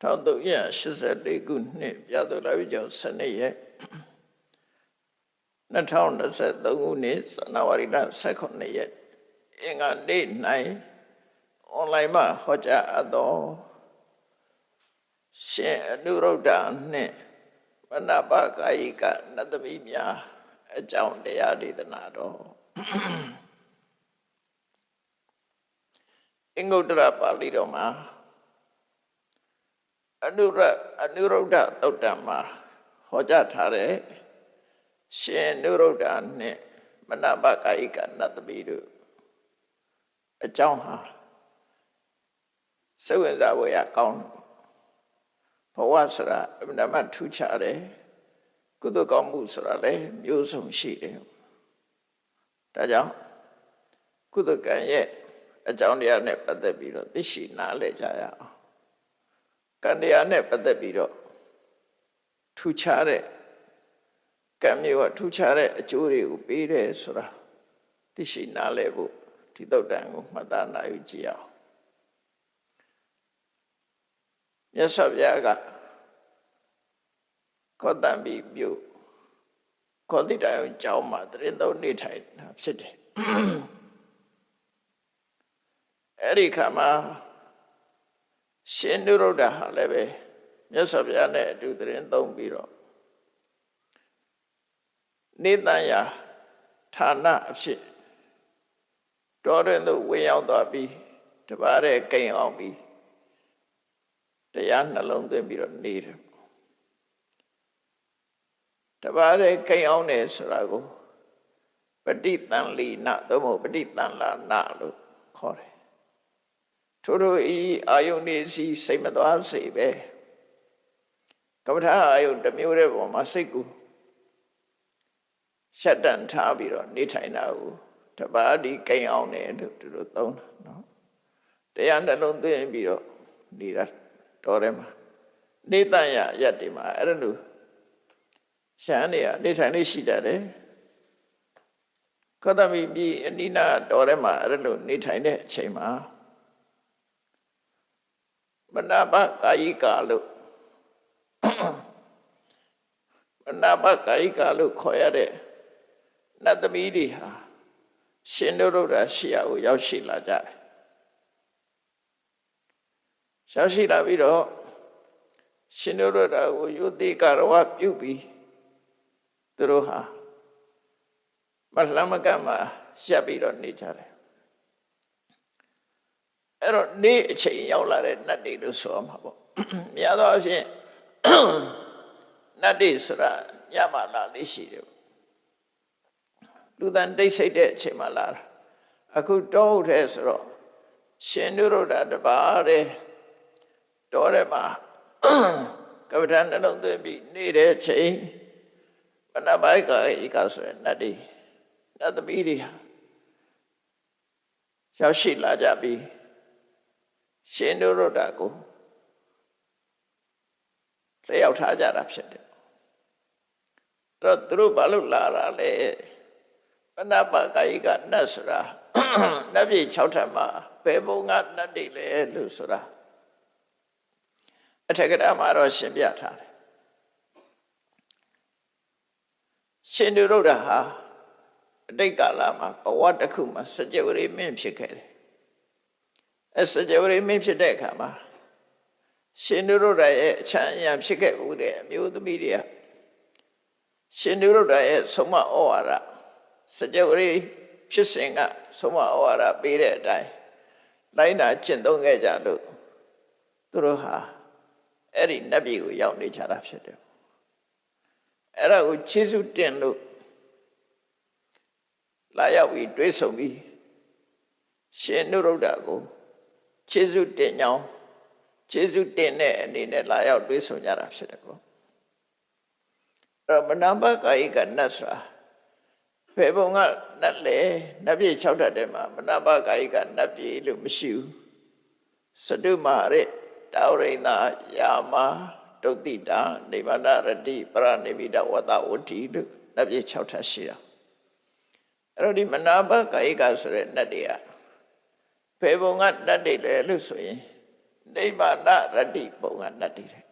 1384ခုနှစ်ပြတ်တော်လာပြီကျော်12ရက်2023ခုနှစ်ဇန်နဝါရီလ18ရက်အင်္ဂါနေ့၌အွန်လိုင်းမှာဟောကြားအပ်သောရှင်အနုရုဒ္ဓနှင့်မနပကာယိကနတ်သမီးများအကြောင်းတရားဒေသနာတော်အင်္ဂုတ္တရပါဠိတော်မှာအနုရုဒ္ဓသုတ်တံမှာဟောကြားထားတဲ့ရှင်အနုရုဒ္ဓနှင့်မနပကာယိကနတ်သမီးတို့အကြောင်းဟာစိတ်ဝင်စားဖွယ်ရာကောင်းဘဝဆိုတာအမှန်မှထူးခြားတယ်ကုသိုလ်ကောင်းမှုဆိုတာလည်းမျိုးစုံရှိတယ်ဒါကြောင့်ကုသိုလ်ကံရဲ့အကြောင်းတရားနဲ့ပတ်သက်ပြီးတော့သိရှိနားလည်ကြရအောင်ကံတရားနဲ့ပတ်သက်ပြီးတော့ထူးခြားတဲ့ကံမျိုးကထူးခြားတဲ့အကျိုးတွေကိုပေးတယ်ဆိုတာသိရှိနားလည်ဖို့ဒီသုတ်တံကိုမှတ်သားနိုင်ကြည့်အောင်မြတ်စွာဘုရားကကောတံဘိမြို့ကောတိတယုံကျောင်းမှာတရင်သုံးနေထိုင်တာဖြစ်တယ်အဲ့ဒီခါမှာရှင်နုရုဒ္ဓဟာလည်းပဲမြတ်စွာဘုရားနဲ့အတူတရင်သုံးပြီးတော့နေတန်ရာဌာနအဖြစ်တော်တွင်သို့ဝင်ရောက်သွားပြီးတပါးတဲ့ကိန်းအောင်ပြီးတရားနှလုံးသွင်းပြီးတော့နေတယ်တပါးတဲ့ကိန်းအောင်နေဆိုတာကိုပဋိသင်္လီနသို့မဟုတ်ပဋိသင်္လာနလို့ခေါ်တယ်ထို့ထို့ဤအာယုန်နေစီစိတ်မသွားစေပဲကမ္မထာအာယုန်တစ်မျိုးတဲ့ပုံမှာစိတ်ကိုရှက်တန်ထားပြီးတော့နေထိုင်တာကိုတပါးဒီကိန်းအောင်တယ်လို့သူတို့သုံးတာနော်တရားနှလုံးသွင်းပြီးတော့နေတာတော်တယ်မှာနေတန်ရရက်ဒီမှာအဲ့လိုရှမ်းနေရနေထိုင်လေးရှိကြတယ်ကောတမိပြည်အနိနာတော်ထဲမှာအဲ့လိုနေထိုင်တဲ့အချိန်မှာမနပကာယိကလို့မနပကာယိကလို့ခေါ်ရတဲ့နတ်သမီးတွေဟာရှင်နုရုဒ္ဓရှိရာကိုရောက်ရှိလာကြတယ်ရောက်ရှိလာပြီးတော့ရှင်နုရုဒ္ဓကိုယုတိကရဝပြုပြီးသူတို့ဟာမလှမ်းမကမ်းမှာရပ်ပြီးတော့နေကြတယ်အဲ့တော့နေ့အချိန်ရောက်လာတဲ့နတ်တွေလို့ဆိုမှာပေါ့များသောအားဖြင့်နတ်တွေဆိုတာညမှာလာလေးရှိတယ်လူတန်တိတ်ဆိတ်တဲ့အချိန်မှာလာတာအခုတောဟုတ်တဲ့ဆိုတော့ရှင်နုရုဒ္ဓတပါးတဲ့တောထဲမှာကပ္ပဋ္ဌာန်းနှလုံးသွင်းပြီးနေတဲ့ချိန်မနပိုက်ကဧကဆိုတဲ့နတ်တွေနတ်သမီးတွေရောက်ရှိလာကြပြီးရှင်နုရုဒ္ဓကိုလျှောက်ထားကြတာဖြစ်တယ်အဲ့တော့သူတို့ဘာလို့လာတာလဲမနပကာယိကနတ်ဆိုတာနတ်ပြည်6ထပ်မှာဘယ်ဘုံကနတ်တွေလဲလို့ဆိုတာအထက်ကရာမှာတော့ရှင်းပြထားတယ်ရှင်နုရုဒ္ဓဟာအတိတ်ကာလမှာဘဝတစ်ခုမှာစကြဝဠာမင်းဖြစ်ခဲ့တယ်အဲစကြဝဠာမင်းဖြစ်တဲ့အခါမှာရှင်နုရုဒ္ဓရဲ့အချမ်းအယံဖြစ်ခဲ့မှုတဲ့အမျိုးသမီးတွေကရှင်နုရုဒ္ဓရဲ့ဆုံးမဩဝါဒစကြဝဠာဖြစ်စဉ်ကဆုံးမဩဝါဒပေးတဲ့အတိုင်းလိုက်နာကျင့်သုံးခဲ့ကြလို့သူတို့ဟာအဲ့ဒီနတ်ပြည်ကိုရောက်နေကြတာဖြစ်တယ်အဲ့ဒါကိုခြေဆုတင်လို့လာရောက်ပြီးတွေးဆုံပြီးရှင်နုရုဒ္ဓကိုခြေဆုတင်ကြောင်းခြေဆုတင်တဲ့အနေနဲ့လာရောက်တွေးဆုံကြတာဖြစ်တယ်ပေါ့အဲ့တော့မနပကာယိကနတ်ဆိုတာဘယ်ဘုံကနတ်လဲနတ်ပြည်6ထပ်ထဲမှာမနပကာယိကနတ်ပြည်လို့မရှိဘူးစတုမာရတောရိန္ဒယာမဒုတိတာနိဗ္ဗာန်ရတိပရနိဗ္ဗိဒဝတ္တဝတိလို့နတ်ပြည်6ထပ်ရှိတာအဲ့တော့ဒီမနပကာယိကဆိုတဲ့နတ်တွေကဘယ်ဘုံကနတ်တွေလဲလို့ဆိုရင် နိဗ္ဗာန်ရတ္တိပုံကနတ်တွေတဲ့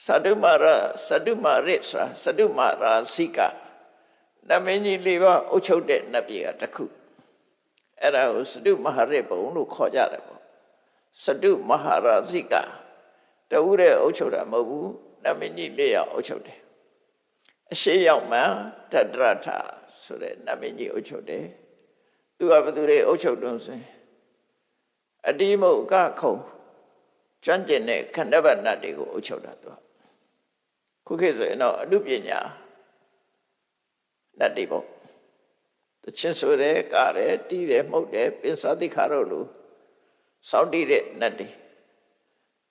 သတ္တုမာရဆိုတာသတ္တုမာရာဇိကနမင်းကြီး၄ပါးအုပ်ချုပ်တဲ့နတ်ပြည်ကတစ်ခုအဲ့ဒါကိုသတ္တုမဟာရစ်ပုံလို့ခေါ်ကြတယ်ပေါ့သတ္တုမဟာရာဇိကတဝူတဲ့အုပ်ချုပ်တာမဟုတ်ဘူးနမင်းကြီး၄ယောက်အုပ်ချုပ်တယ်အရှိရောက်မှတတရထဆိုတဲ့နမင်းကြီးအုပ်ချုပ်တယ်သူကဘယ်သူတွေအုပ်ချုပ်တုံးဆိုရင်အတိမုတ်ကခုံကျွမ်းကျင်တဲ့ခန္ဓာဗနတ်တွေကိုအုပ်ချုပ်တာသူကခုခေတ်ဆိုရင်တော့အနုပညာနတ်တွေပေါ့တချင်းဆိုရဲကားရဲတီးရဲမှုတ်တယ်ပင်စာတိခါတို့လိုစောင့်တည်တဲ့နတ်တွေ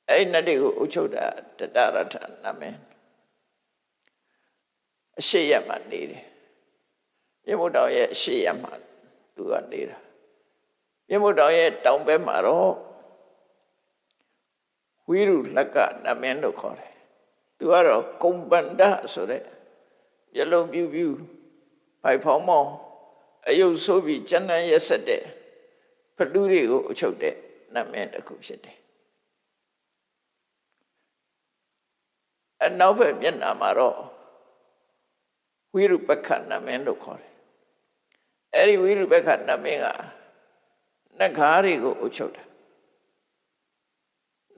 အဲ့နတ်တွေကိုအုပ်ချုပ်တာတတရထနာမည်အရှိရမှနေတယ်မြေမုတ်တောင်ရဲ့အရှိရမှသူကနေတာမြေမုတ်တောင်ရဲ့တောင်ဘက်မှာတော့ဝိရုလကနမင်းလို့ခေါ်တယ်သူကတော့ကုံပန္ဒဆိုတဲ့ရလုံးပြူပြူဖိုက်ဖောင်းမောင်းအယုတ်ဆိုးပြီးကျန်တဲ့ရက်ဆက်တဲ့ဖလူတွေကိုအချုပ်တဲ့နမင်းတစ်ခုဖြစ်တယ်အနောက်ဘက်မျက်နှာမှာတော့ဝိရုပက္ခနမင်းလို့ခေါ်တယ်အဲ့ဒီဝိရုပက္ခနမင်းကနဂါးတွေကိုအချုပ်တာ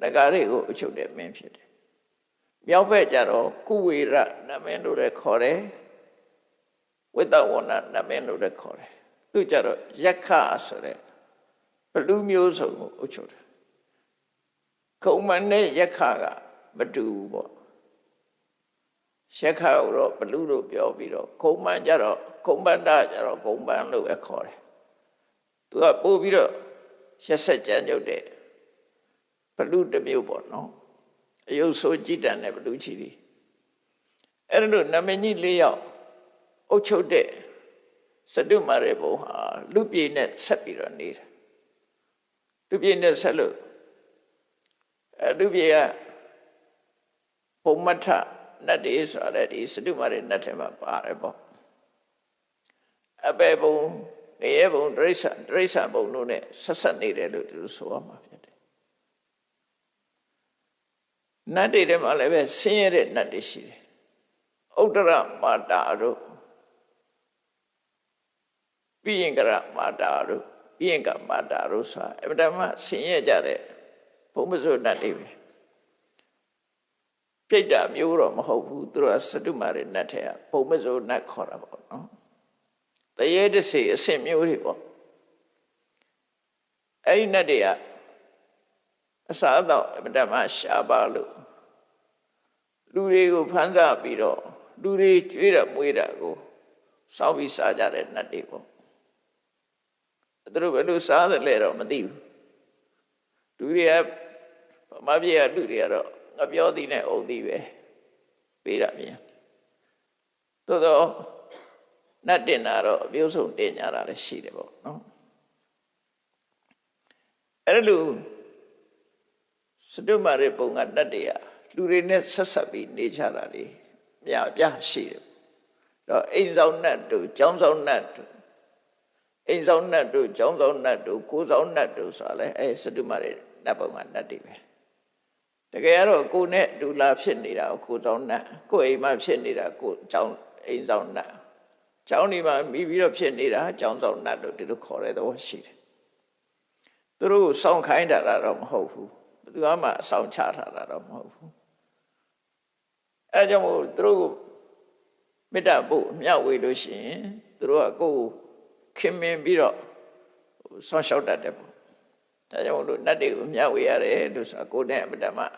နဂါးတွေကိုအချုပ်တဲ့မင်းဖြစ်တယ်မြောက်ဘက်ကျတော့ကုဝေရနမင်းလို့လည်းခေါ်တယ်ဝိတ္တဝဏနမင်းလို့လည်းခေါ်တယ်သူကျတော့ယက္ခဆိုတဲ့ဘလူမျိုးစုံကိုအုပ်ချုပ်တယ်ခုံမနဲ့ယက္ခကမတူဘူးပေါ့ယက္ခကိုတော့ဘလူလို့ပြောပြီးတော့ခုံမကျတော့ခုံပန္ဒကျတော့ခုံပန်းလို့ပဲခေါ်တယ်သူကပို့ပြီးတော့ရက်ဆက်ကြံ့ကြုတ်တဲ့ဘလူတစ်မျိုးပေါ့နော်အယုတ်ဆိုးကြည်တန်တဲ့ဘလူချီတွေအဲ့ဒါလို့နမင်းကြီး၄ယောက်အုပ်ချုပ်တဲ့သတ္တုမာရဘုံဟာလူပြေနဲ့ဆက်ပြီးတော့နေတာလူပြေနဲ့ဆက်လို့လူပြေကဘုံမထနတ်တွေဆိုတဲ့ဒီသတ္တုမာရနတ်ထဲမှာပါတယ်ပေါ့အပေဘုံငရဲဘုံဒိဋ္ဌဘုံတို့နဲ့ဆက်ဆက်နေတယ်လို့သူဆိုရမှာဖြစ်တယ်နတ်တွေထဲမှာလည်းပဲဆင်းရဲတဲ့နတ်တွေရှိတယ်ဥဒ္ဒရမာတာတို့ပိယင်္ဂရမာတာတို့ပိယင်္ဂမာတာတို့ဆိုတာအမှန်တမ်းဆင်းရဲကြတဲ့ဘုံမစိုးနတ်တွေပဲပြိတ္တာမျိုးတော့မဟုတ်ဘူးသူတို့ကသတ္တုမာရနတ်ထဲကဘုံမစိုးနတ်ခေါ်တာပေါ့နော်တရေတစေအဆင့်မျိုးတွေပေါ့အဲ့ဒီနတ်တွေကအစားအသောက်အမှန်တမ်းရှားပါလို့လူတွေကိုဖမ်းဆပြီးတော့လူတွေကျွေးတာမွေးတာကိုစောင့်ပြီးစားကြတဲ့နတ်တွေပေါ့သူတို့ဘယ်လိုစားတယ်လဲတော့မသိဘူးလူတွေကဗမာပြည်ကလူတွေကတော့ငပြောသည်နဲ့အုံသည်ပဲပေးတာမြင်သို့တော့နတ်တင်တာတော့အမျိုးဆုံးတင်ကြတာလည်းရှိတယ်ပေါ့နော်အဲ့လိုသတ္တုမာရပုံကနတ်တွေကလူတွေနဲ့ဆက်ဆက်ပြီးနေကြတာလေမြာပြရှိတယ်တော့အိမ်ဆောင်နတ်တို့ကျောင်းဆောင်နတ်တို့အိမ်ဆောင်နတ်တို့ကျောင်းဆောင်နတ်တို့ကိုယ်ဆောင်နတ်တို့ဆိုတာလေအဲသတ္တုမာရနတ်ပုံကနတ်တွေပဲတကယ်တော့ကိုယ်နဲ့ဒူလာဖြစ်နေတာကိုယ်ဆောင်နတ်ကိုယ်အိမ်မှာဖြစ်နေတာကိုယ်ကျောင်းအိမ်ဆောင်နတ်ကျောင်းဒီမှာမိပြီးတော့ဖြစ်နေတာကျောင်းဆောင်နတ်တို့ဒီလိုခေါ်တဲ့သဘောရှိတယ်သူတို့စောင့်ခိုင်းတာတော့မဟုတ်ဘူးဘယ်သူမှအဆောင်ချထားတာတော့မဟုတ်ဘူးအဲကြောင့်မို့သူတို့ကိုမေတ္တာပို့မျှဝေလို့ရှိရင်သူတို့ကကိုယ်ခင်မင်ပြီးတော့ဆောင်းလျှောက်တတ်တယ်ပေါ့ဒါကြောင့်မို့လို့နတ်တွေကိုမျှဝေရတယ်လို့ဆိုတာကိုယ်နဲ့အမှန်တမ်း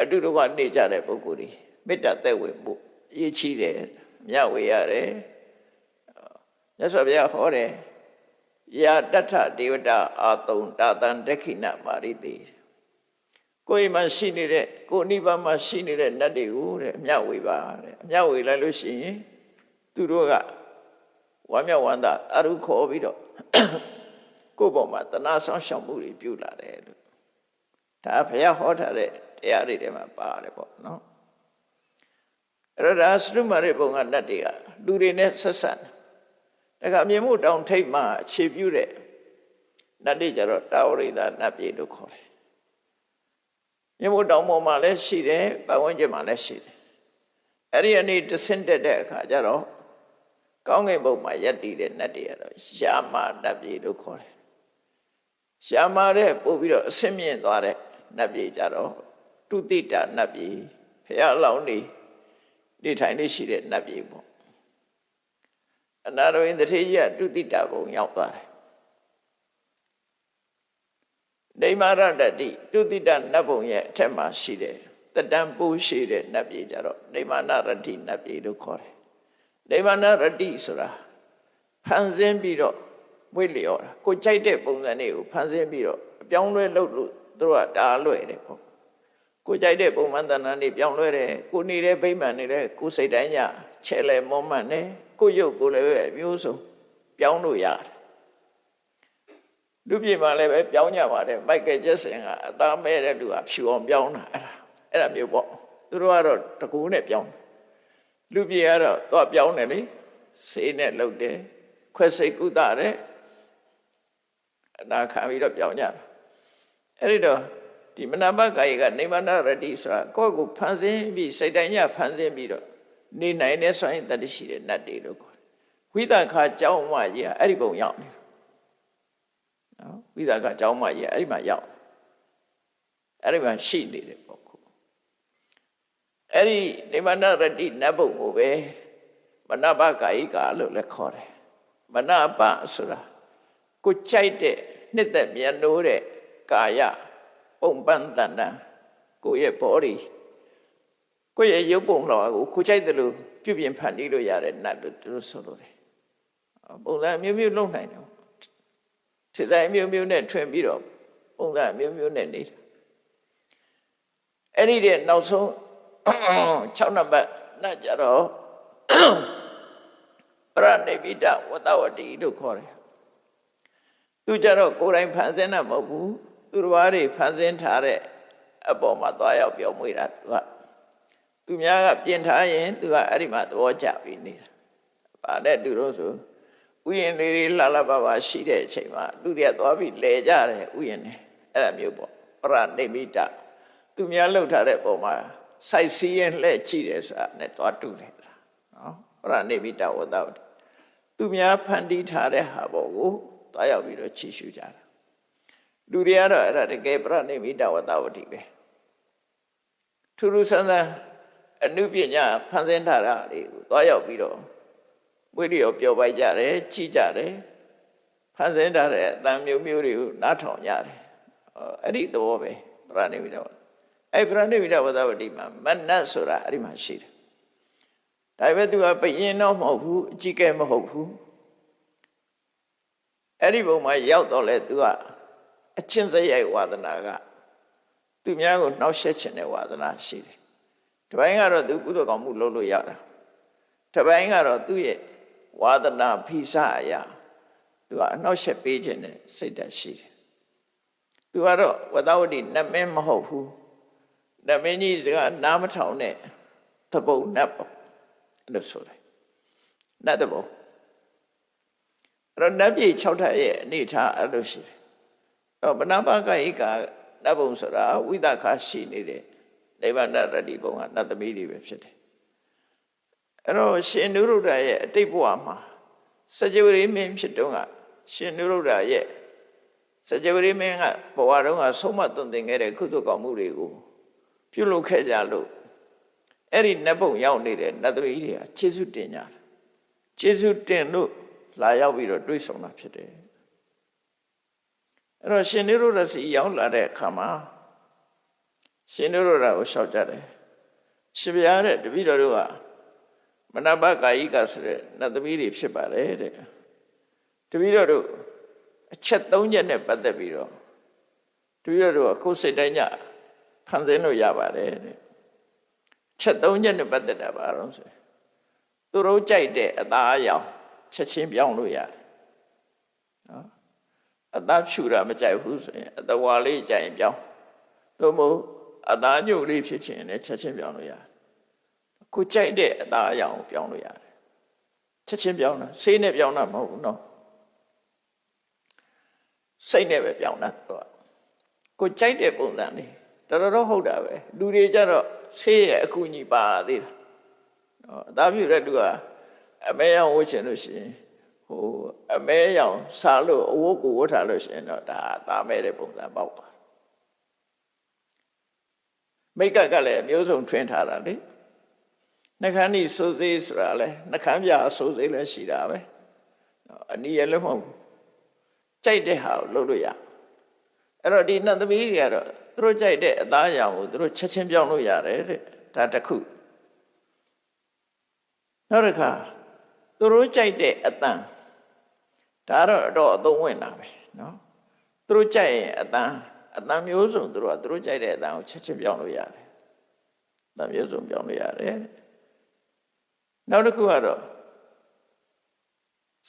အတူတူကနေကြတဲ့ပုဂ္ဂိုလ်တွေမေတ္တာသက်ဝင်ဖို့အရေးကြီးတယ်မျှဝေရတယ်မြတ်စွာဘုရားဟောတယ်ယာတထဒေဝတာအာတုံတာတံဒက္ခိဏမာရိတိကိုယ်မှာရှိနေတဲ့ကိုယ်နိဗ္ဗာန်မှာရှိနေတဲ့နတ်တွေကိုတဲ့အမျှဝေပါတဲ့အမျှဝေလိုက်လို့ရှိရင်သူတို့ကဝမ်းမြောက်ဝမ်းသာအရုခေါ်ပြီးတော့ကိုယ့်ဘောမှာတဏှာဆောင်ရှောင်မှုတွေပြုလာတယ်လို့ဒါဘုရားဟောထားတဲ့တရားတွေထဲမှာပါတယ်ပေါ့နော်အဲ့တော့ဒါသတ္တုမာရပုံကနတ်တွေကလူတွေနဲ့ဆက်ဆံတခါမြေမှုတောင်ထိပ်မှာအခြေပြုတဲ့ နတ်တွေကြတော့တာဝရိဒနတ်ပြည်လို့ခေါ်တယ်မြတ်မို့တောင်ပေါ်မှာလည်းရှိတယ်ပတ်ဝန်းကျင်မှာလည်းရှိတယ်အဲ့ဒီအနေတဆင့်တက်တဲ့အခါကျတော့ကောင်းကင်ဘုံမှာယက်တည်တဲ့နတ်တွေကတော့ရှားမာနတ်ပြည်လို့ခေါ်တယ်ရှားမာတဲ့ပို့ပြီးတော့အဆင့်မြင့်သွားတဲ့နတ်ပြည်ကြတော့တုတိတနတ်ပြည်ဖရာလောင်းနေထိုင်နေရှိတဲ့နတ်ပြည်ပေါ့အနာရဝိန္ဒထေကြီးကတုတိတဘုံရောက်သွားတယ်ဒိမာရတတိတုတိတနတ်ဘုံရဲ့အထက်မှာရှိတယ်တတန်ပူရှိတဲ့နတ်ပြည်ကြတော့ဒိမာနရတိနတ်ပြည်လို့ခေါ်တယ်ဒိမာနရတိဆိုတာဖန်ဆင်းပြီးတော့မွေ့လျော်တာကိုကြိုက်တဲ့ပုံစံတွေကိုဖန်ဆင်းပြီးတော့အပြောင်းလဲလုပ်လို့သူတို့ကဒါလွယ်တယ်ပေါ့ကိုကြိုက်တဲ့ပုံမှန်တဏ္ဍာနေပြောင်းလဲတယ်ကိုနေတဲ့ဗိမာန်နေတဲ့ကိုစိတ်တိုင်းညချဲလဲမောမှန်တယ်ကိုရုပ်ကိုလည်းပဲအမျိုးစုံပြောင်းလို့ရတယ်လူပြည်မှာလည်းပဲပြောင်းကြပါတယ်မိုက်ကယ်ဂျက်ဆင်ကအသားမဲတဲ့လူကဖြူအောင်ပြောင်းတာအဲ့ဒါမျိုးပေါ့သူတို့ကတော့တကူနဲ့ပြောင်းတယ်လူပြည်ကတော့သွားပြောင်းတယ်လေစေးနဲ့လှုပ်တယ်ခွဲစိတ်ကုသတယ်အနာခံပြီးတော့ပြောင်းကြတယ်အဲ့ဒီတော့ဒီမနာပကာယကနေမနာရတိဆိုတာကိုယ့်ကိုဖန်ဆင်းပြီးစိတ်တိုင်းညဖန်ဆင်းပြီးတော့နေနိုင်တဲ့ဆိုရင်တတရှိတဲ့နတ်တွေလို့ခေါ်တယ်ဝိသခာကြောင်းမကြီးအဲ့ဒီပုံရောက်နေတယ်နော်ဝိသခာကြောင်းမကြီးအဲ့ဒီမှာရောက်အဲ့ဒီမှာရှိနေတယ်ပေါ့ခုအဲ့ဒီနေမနာရတိနတ်ဘုံကိုပဲမနာပကာယကလို့လည်းခေါ်တယ်မနာပဆိုတာကိုကြိုက်တဲ့နှစ်သက်မြတ်နိုးတဲ့ကာယပုံပန်းတဏ္ဍကိုယ့်ရဲ့ body ကိုယ့်ရဲ့ရုပ်ပုံတော်ကိုခုကြိုက်တယ်လို့ပြုပြင်ဖန်တီးလို့ရတဲ့နတ်လို့သူတို့ဆိုလို့တယ်ပုံစံမျိုးမျိုးလုပ်နိုင်တယ်ခြေဆိုင်မျိုးမျိုးနဲ့ထွင်ပြီးတော့ပုံစံမျိုးမျိုးနဲ့နေတာအဲ့ဒီတဲ့နောက်ဆုံး6နံပါတ်နတ်ကြတော့ပရဏိဗိတဝတ္တဝတိလို့ခေါ်တယ်သူကြတော့ကိုယ်တိုင်ဖန်ဆင်းတာမဟုတ်ဘူးသူတော်ဘာတွေဖန်ဆင်းထားတဲ့အပေါ်မှာသွားရောက်ပြောမွေးတာသူများကပြင်ထားရင်သူကအဲ့ဒီမှာသဘောကျပြီးနေတာ။ဘာနဲ့တူလို့ဆိုဥယျာဉ်လေးတွေလှလှပပရှိတဲ့အချိန်မှာလူတွေကသွားပြီးလဲကြတယ်ဥယျာဉ်နဲ့အဲ့ဒါမျိုးပေါ့ပရဏိမိတသူများလှုပ်ထားတဲ့ပုံမှာစိုက်စည်းရင်လှဲ့ကြည့်တယ်ဆိုတာနဲ့သွားတူတယ်နော်ပရဏိမိတဝတ္တဝတိသူများဖန်တီးထားတဲ့ဟာပေါ်ကိုသွားရောက်ပြီးတော့ချီးရှုကြတာလူတွေကတော့အဲ့ဒါတကယ်ပရဏိမိတဝတ္တဝတိပဲထူးထူးဆန်းဆန်းအနုပညာဖန်ဆင်းထားတာတွေကိုသွားရောက်ပြီးတော့ဝိရိယပျော်ပိုက်ကြတယ်ကြည်ကြတယ်ဖန်ဆင်းထားတဲ့အတန်မျိုးမျိုးတွေကိုနားထောင်ကြတယ်အဲ့ဒီသဘောပဲပရဏိမိတဝတ္တအဲ့ပရဏိမိတဝတ္တဝတိမှာမနတ်ဆိုတာအဲ့ဒီမှာရှိတယ်ဒါပေမဲ့သူကဘယင်တော့မဟုတ်ဘူးအကြီးကဲမဟုတ်ဘူးအဲ့ဒီပုံမှာရောက်တော့လေသူကအချင်းစရိုက်ဝါဒနာကသူများကိုနှောက်ယှက်ခြင်းတဲ့ဝါဒနာရှိတယ်တပိုင်းကတော့သူကုသိုလ်ကောင်းမှုလုပ်လို့ရတာတပိုင်းကတော့သူ့ရဲ့ဝါဒနာဖိစအရာသူကအနှောက်ယှက်ပေးခြင်းနဲ့စိတ်ဓာတ်ရှိတယ်သူကတော့ဝတ္တဝတိနတ်မင်းမဟုတ်ဘူးနတ်မင်းကြီးကနားမထောင်တဲ့သဘုံနတ်ပေါ့အဲ့လိုဆိုတယ်နတ်သဘုံအဲ့တော့နတ်ပြည်6ထပ်ရဲ့အနေထားအဲ့လိုရှိတယ်အဲ့ဗနာပကဧကနတ်ဘုံဆိုတာဝိသခာရှိနေတဲ့နိဗ္ဗာန်ရတ္တိဘုံကနတ်သမီးတွေပဲဖြစ်တယ်အဲ့တော့ရှင်နုရုဒ္ဓရဲ့အတိတ်ဘဝမှာစကြဝဠာမင်းဖြစ်တုန်းကရှင်နုရုဒ္ဓရဲ့စကြဝဠာမင်းကဘဝတုန်းကဆုံးမသွန်သင်ခဲ့တဲ့ကုသိုလ်ကောင်းမှုတွေကိုပြုလုပ်ခဲ့ကြလို့အဲ့ဒီနတ်ဘုံရောက်နေတဲ့နတ်သမီးတွေကကျေးဇူးတင်ကြတယ်ကျေးဇူးတင်လို့လာရောက်ပြီးတော့တွေ့ဆုံတာဖြစ်တယ်အဲ့တော့ရှင်နုရုဒ္ဓစီရောက်လာတဲ့အခါမှာရှင်နုရုဒ္ဓကိုလျှောက်ကြတယ်ရှင်ဗျာတဲ့တပည့်တော်တို့ကမနပကာယိကဆိုတဲ့နတ်သမီးတွေဖြစ်ပါတယ်တဲ့တပည့်တော်တို့အချက်3ချက်နဲ့ပတ်သက်ပြီးတော့တပည့်တော်တို့ကကိုယ်စိတ်တိုင်းညဖန်ဆင်းလို့ရပါတယ်တဲ့ချက်3ချက်နဲ့ပတ်သက်တာပါတော့ဆိုသူတို့ကြိုက်တဲ့အသားအရောင်ချက်ချင်းပြောင်းလို့ရတယ်နော်အသားဖြူတာမကြိုက်ဘူးဆိုရင်အသဝါလေးကြိုက်ရင်ပြောင်းသို့မဟုတ်အသားညုတ်လေးဖြစ်ခြင်းနဲ့ချက်ချင်းပြောင်းလို့ရတယ်ကိုကြိုက်တဲ့အသားအရောင်ကိုပြောင်းလို့ရတယ်ချက်ချင်းပြောင်းတာဆေးနဲ့ပြောင်းတာမဟုတ်ဘူးနော် စိတ်နဲ့ပဲပြောင်းတာသူကကိုကြိုက်တဲ့ပုံစံလေးတော်တော်ဟုတ်တာပဲလူတွေကြတော့ဆေးရဲ့အကူအညီပါသေးတာအသားပြူတဲ့လူကအမဲရောင်ဝှချင်လို့ရှိရင်အမဲရောင်စားလို့အဝတ်ကိုဝတ်ထားလို့ရှိရင်တော့ဒါသားမဲတဲ့ပုံစံပေါက်သွားမိတ်ကလည်းအမျိုးစုံထွင်းထားတာလေနှခမ်းဤစိုးစေးဆိုတာလဲနှခမ်းပြစိုးစေးလည်းရှိတာပဲအနီးရလည်းမဟုတ်ဘူးကြိုက်တဲ့ဟာကိုလုပ်လို့ရအဲ့တော့ဒီနတ်သမီးတွေကတော့သူတို့ကြိုက်တဲ့အသားအရောင်ကိုသူတို့ချက်ချင်းပြောင်းလို့ရတယ်တဲ့ဒါတစ်ခုနောက်တစ်ခါသူတို့ကြိုက်တဲ့အတန်ဒါတော့အသုံးဝင်တာပဲနော်သူတို့ကြိုက်ရင်အတန်မျိုးစုံသူတို့ကြိုက်တဲ့အတန်ကိုချက်ချင်းပြောင်းလို့ရတယ်အတန်မျိုးစုံပြောင်းလို့ရတယ်နောက်တစ်ခုကတော့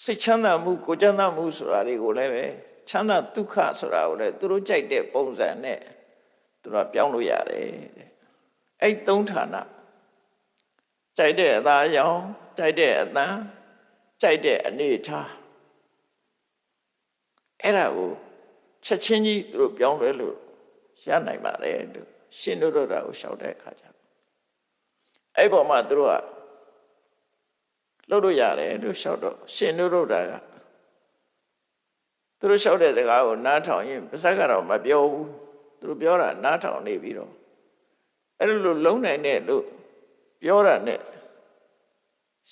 စိတ်ချမ်းသာမှုကိုယ်ချမ်းသာမှုဆိုတာတွေကိုလည်းပဲချမ်းသာဒုက္ခဆိုတာကိုလည်းသူတို့ကြိုက်တဲ့ပုံစံနဲ့သူတို့ပြောင်းလို့ရတယ်တဲ့အဲ့သုံးဌာနကြိုက်တဲ့အသားအရောင်ကြိုက်တဲ့အတန်ကြိုက်တဲ့အနေအထားအဲ့ဒါကိုချက်ချင်းကြီးသူတို့ပြောင်းလဲလို့ရနိုင်ပါတယ်လို့ရှင်တို့တို့ကိုရှောက်တဲ့အခါကျအဲ့ပေါ်မှာသူတို့ကလုပ်လို့ရတယ်လို့ရှောက်တော့ရှင်တို့တို့ကသူတို့လျှောက်တဲ့စကားကိုနားထောင်ရင်ပါဇက်ကတော့မပြောဘူးသူတို့ပြောတာနားထောင်နေပြီးတော့အဲ့လိုလုံးနိုင်တဲ့လို့ပြောတာနဲ့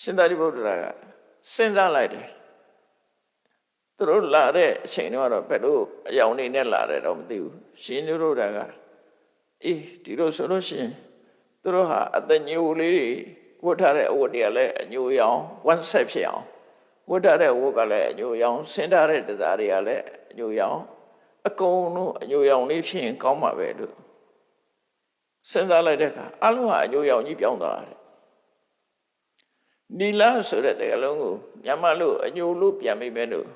ရှင်သာရိပုတ္တရာကစဉ်းစားလိုက်တယ်သူတို့လာတဲ့အချိန်တော့ဘယ်လိုအယောင်နေနဲ့လာတယ်တော့မသိဘူးရှင်တို့ကအေးဒီလိုဆိုလို့ရှိရင်သူတို့ဟာအတညိုလေးတွေဝတ်ထားတဲ့အဝတ်တွေကလည်းအညိုရောင်ဝမ်းဆက်ဖြစ်အောင်ဝတ်ထားတဲ့ဝတ်ကလည်းအညိုရောင်ဆင်းထားတဲ့တစားတွေကလည်းအညိုရောင်အကုန်လုံးအညိုရောင်လေးဖြစ်ရင်ကောင်းမှာပဲလို့စဉ်းစားလိုက်တဲ့အခါအလုံးဟာအညိုရောင်ကြီးပြောင်းသွားတယ်နီလာဆိုတဲ့စကားလုံးကိုမြန်မာလို့အညိုလို့ပြန်မိမယ်လို့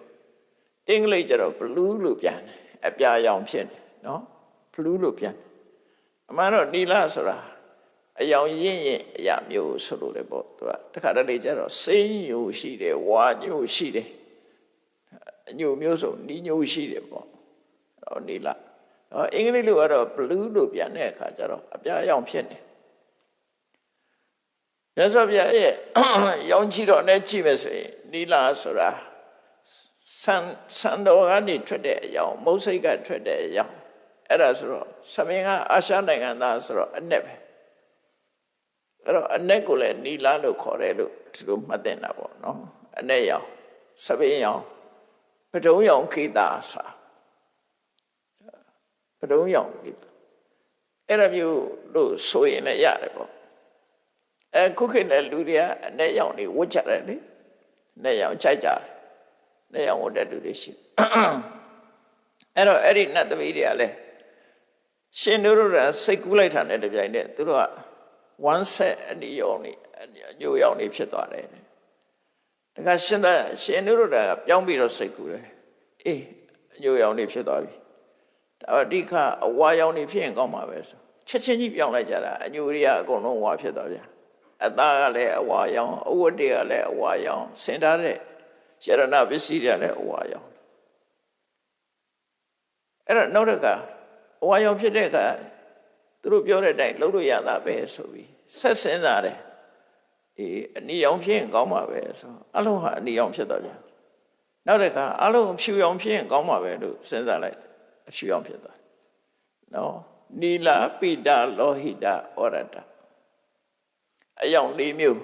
အင်္ဂလိပ်ကျတော့ blue လို့ပြန်တယ်အပြာရောင်ဖြစ်တယ်နော် blue လို့ပြန်အမှန်တော့နီလာဆိုတာအယောင်ရင့်အရာမျိုးဆိုလို့လေပေါ့သူကတခါတလေကျတော့စိမ့်ညိုရှိတယ်ဝါညိုရှိတယ်အညိုမျိုးစုံနီးညိုရှိတယ်ပေါ့ဟောနီလာအင်္ဂလိပ်လိုကတော့ blue လို့ပြန်တဲ့အခါကျတော့အပြာရောင်ဖြစ်တယ်မြတ်စွာဘုရားရဲ့ရောင်ချီတော်နဲ့ကြည့်မယ်ဆိုရင်နီလာဆိုတာဆန်တော်ကနေထွက်တဲ့အယောင်မုတ်စိတ်ကထွက်တဲ့အယောင်အဲ့ဒါဆိုတော့သမင်ကအာရှနိုင်ငံသားဆိုတော့အ내ပဲအဲ့တော့အ내ကိုလည်းနီလာလို့ခေါ်တယ်လို့ဒီလိုမှတ်တင်တာပေါ့နော်အ내ရောင်သမင်ရောင်ပဒုံရောင်ခေတာဆိုတာပဒုံရောင်ခေတာအဲ့ဒါမျိုးလို့ဆိုရင်လည်းရတယ်ပေါ့ခုခေတ်နဲ့လူတွေကအ내ရောင်တွေဝတ်ကြတယ်လေ내ရောင်ကြိုက်ကြတယ်내ရောင်ဝတ်တဲ့လူတွေရှိအဲ့တော့အဲ့ဒီနတ်သမီးတွေကလည်းရှင်တို့ကစိတ်ကူးလိုက်တာနဲ့တပြိုင်တည်းသူတို့ကဝမ်းဆက်အနီရောင်နေအညိုရောင်နေဖြစ်သွားတယ်တခါရှင်တို့ကပြောင်းပြီးတော့စိတ်ကူးတယ်အေးအညိုရောင်နေဖြစ်သွားပြီဒါအဓိကအဝါရောင်နေဖြစ်ရင်ကောင်းမှာပဲဆိုချက်ချင်းကြီးပြောင်းလိုက်ကြတာအညိုတွေကအကုန်လုံးဝါဖြစ်သွားပြန်အသားကလည်းအဝါရောင်အဝတ်တွေကလည်းအဝါရောင်ဆင်ထားတဲ့ရတနာပစ္စည်းတွေကလည်းအဝါရောင်အဲ့တော့နောက်တစ်ခါအဝါရောင်ဖြစ်တဲ့အခါသူတို့ပြောတဲ့အတိုင်းလုပ်လို့ရတာပဲဆိုပြီးဆက်စင်းစားတယ်အေးအနီရောင်ဖြစ်ရင်ကောင်းမှာပဲဆိုအလုံးဟာအနီရောင်ဖြစ်သွားပြန်နောက်တစ်ခါအလုံးဖြူရောင်ဖြစ်ရင်ကောင်းမှာပဲလို့စဉ်းစားလိုက်အဖြူရောင်ဖြစ်သွားနော်နီလာပိတလောဟိတဩရတအယောင်၄မျိုး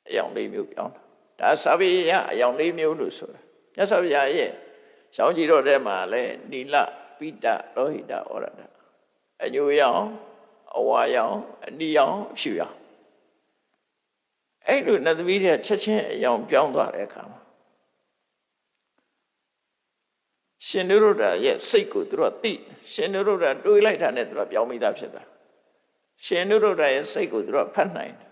ပြောင်းတာဒါစာပေရအယောင်၄မျိုးလို့ဆိုတာမြတ်စွာဘုရားရဲ့ရှောင်းကြည့်တော့တဲ့မှာလဲနီလပိတလောဟိတဩရတအညိုရောင်အဝါရောင်အနီရောင်အဖြူရောင်အဲ့လိုနတ်သမီးတွေချက်ချင်းအယောင်ပြောင်းသွားတဲ့အခါမှာရှင်နုရုဒ္ဓရဲ့စိတ်ကိုသူတို့သိရှင်နုရုဒ္ဓတွေးလိုက်တာနဲ့သူတို့ပြောင်းမိတာဖြစ်တာရှင်နုရုဒ္ဓရဲ့စိတ်ကိုသူတို့ဖတ်နိုင်တယ်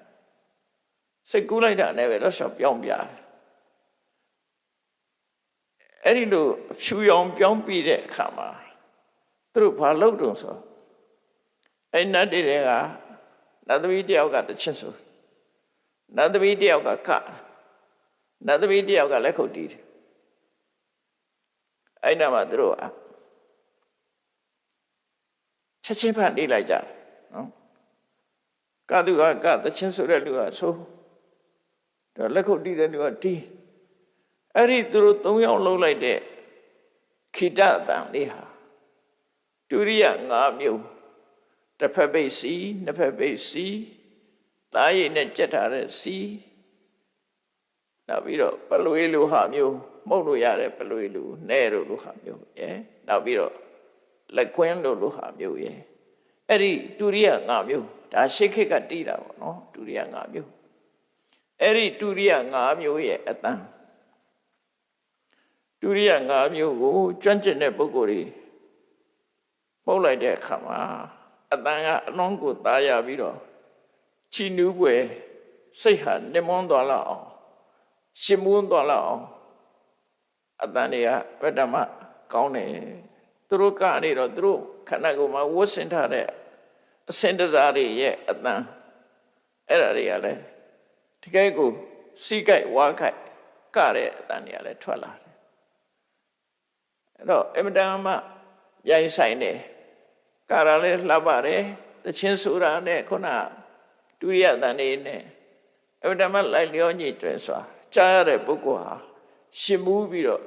စိတ်ကူးလိုက်တာနဲ့ပဲတော့ရှော့ပြောင်းပြတယ်အဲ့ဒီလိုဖြူရောင်ပြောင်းပြီးတဲ့အခါမှာသူတို့ဘာလုပ်တုံဆိုအဲ့နတ်တွေကနတ်သမီးတယောက်ကတချစ်ဆိုနတ်သမီးတယောက်ကနတ်သမီးတယောက်ကလက်ခုပ်တီးတယ် အဲ့နာမှာသူတို့ချက်ချင်းဖတ်နေလိုက်ကြနော်ကသူကသချင်းဆိုတဲ့လူကဆိုတော့လက်ခုပ်တီးတဲ့လူကတီးအဲ့ဒီသူတို့၃ယောက်လုံးလိုက်တဲ့ခိတအတန်လေးဟာဒုရိယ၅မျိုးတစ်ဖက်ပိတ်စီနှစ်ဖက်ပိတ်စီသားရည်နဲ့ကြက်ထားတဲ့စီနောက်ပြီးတော့ပလွေလိုဟာမျိုးမှုတ်လို့ရတဲ့ပလွေလိုနဲ့လိုဟာမျိုးနောက်ပြီးတော့လက်ကွင်းလိုဟာမျိုးအဲ့ဒီဒုရိယ၅မျိုးဒါရှေးခေတ်ကတီးတာပေါ့နော်ဒုရိယ၅မျိုးအဲ့ဒီဒုရိယ၅မျိုးရဲ့အတန်ဒုရိယ၅မျိုးကိုကျွမ်းကျင်တဲ့ပုဂ္ဂိုလ်တွေပုတ်လိုက်တဲ့အခါမှာအတန်ကအလုံးကိုသားရပြီးတော့ချီနူးပွဲစိတ်ဟာနှမွန်းသွားလောက်အောင်ရှင်မွန်းသွားလောက်အောင်အတန်တွေကဗတ္တမကောင်းတယ်သူတို့ကနေတော့သူတို့ခန္ဓာကိုယ်မှာဝတ်ဆင်ထားတဲ့အစင်တစားတွေရဲ့အတန်အဲ့ဒါတွေကလည်းဒီကိကိုစီးကြိုက်ဝါခိုက်ကတဲ့အတန်တွေကလည်းထွက်လာတယ်အဲ့တော့အမတန်မှရိုင်းဆိုင်တယ်ကရာလည်းလှပတယ်တချင်းဆိုတာနဲ့ခုနဒုရိယတန်နေနဲ့အမတန်မှလိုက်လျောညစ်ကျွဲစွာကြားရတဲ့ပုဂ္ဂိုလ်ဟာရှင်မူးပြီးတော့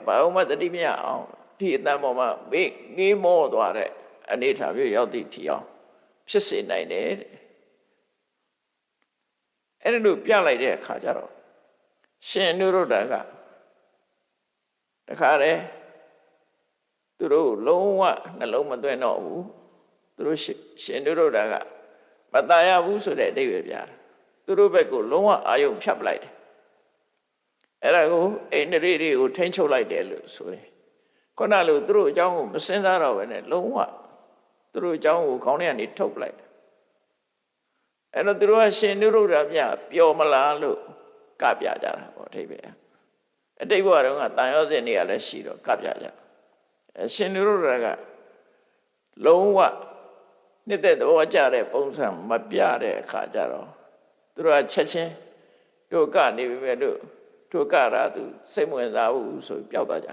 ဘာမှတတိမရအောင်ဒီအတန်ပေါ်မှာငေးမောသွားတဲ့အနေအထားမျိုးရောက်သည့်ထီအောင်ဖြစ်စေနိုင်တယ်အဲ့လိုပြလိုက်တဲ့အခါကျတော့ရှင်နုရုဒ္ဓကတခါတည်းသူတို့လုံးဝနှလုံးမသွင်းတော့ဘူးသူတို့ရှင်နုရုဒ္ဓကမตายရဘူးဆိုတဲ့အဓိပ္ပာယ်ပြတာသူတို့ဘက်ကိုလုံးဝအာယုံဖြတ်ပလိုက်တယ်အဲ့ဒါကိုအိန္ဒြေတွေကိုထိန်းချုပ်လိုက်တယ်လို့ဆိုတယ်ခုနလိုသူတို့အကြောင်းကိုမစဉ်းစားတော့ဘဲနဲ့လုံးဝသူတို့အကြောင်းကိုခေါင်းထဲကနေထုတ်ပလိုက်တယ်အဲ့တော့သူတို့ကရှင်နုရုဒ္ဓမြတ်ပျော်မလားလို့ကပြကြတာပေါ့အဓိပ္ပာယ်အတိတ်ဘဝတုန်းကတန်ရောစင်တွေကလည်းရှိတော့ကပြကြရှင်နုရုဒ္ဓကလုံးဝနှစ်သက်သဘောကျတဲ့ပုံစံမပြတဲ့အခါကျတော့သူတို့ကချက်ချင်းတို့ကနေပြီပဲတို့ကရာသူစိတ်ဝင်စားဘူးဆိုပျောက်သွားကြ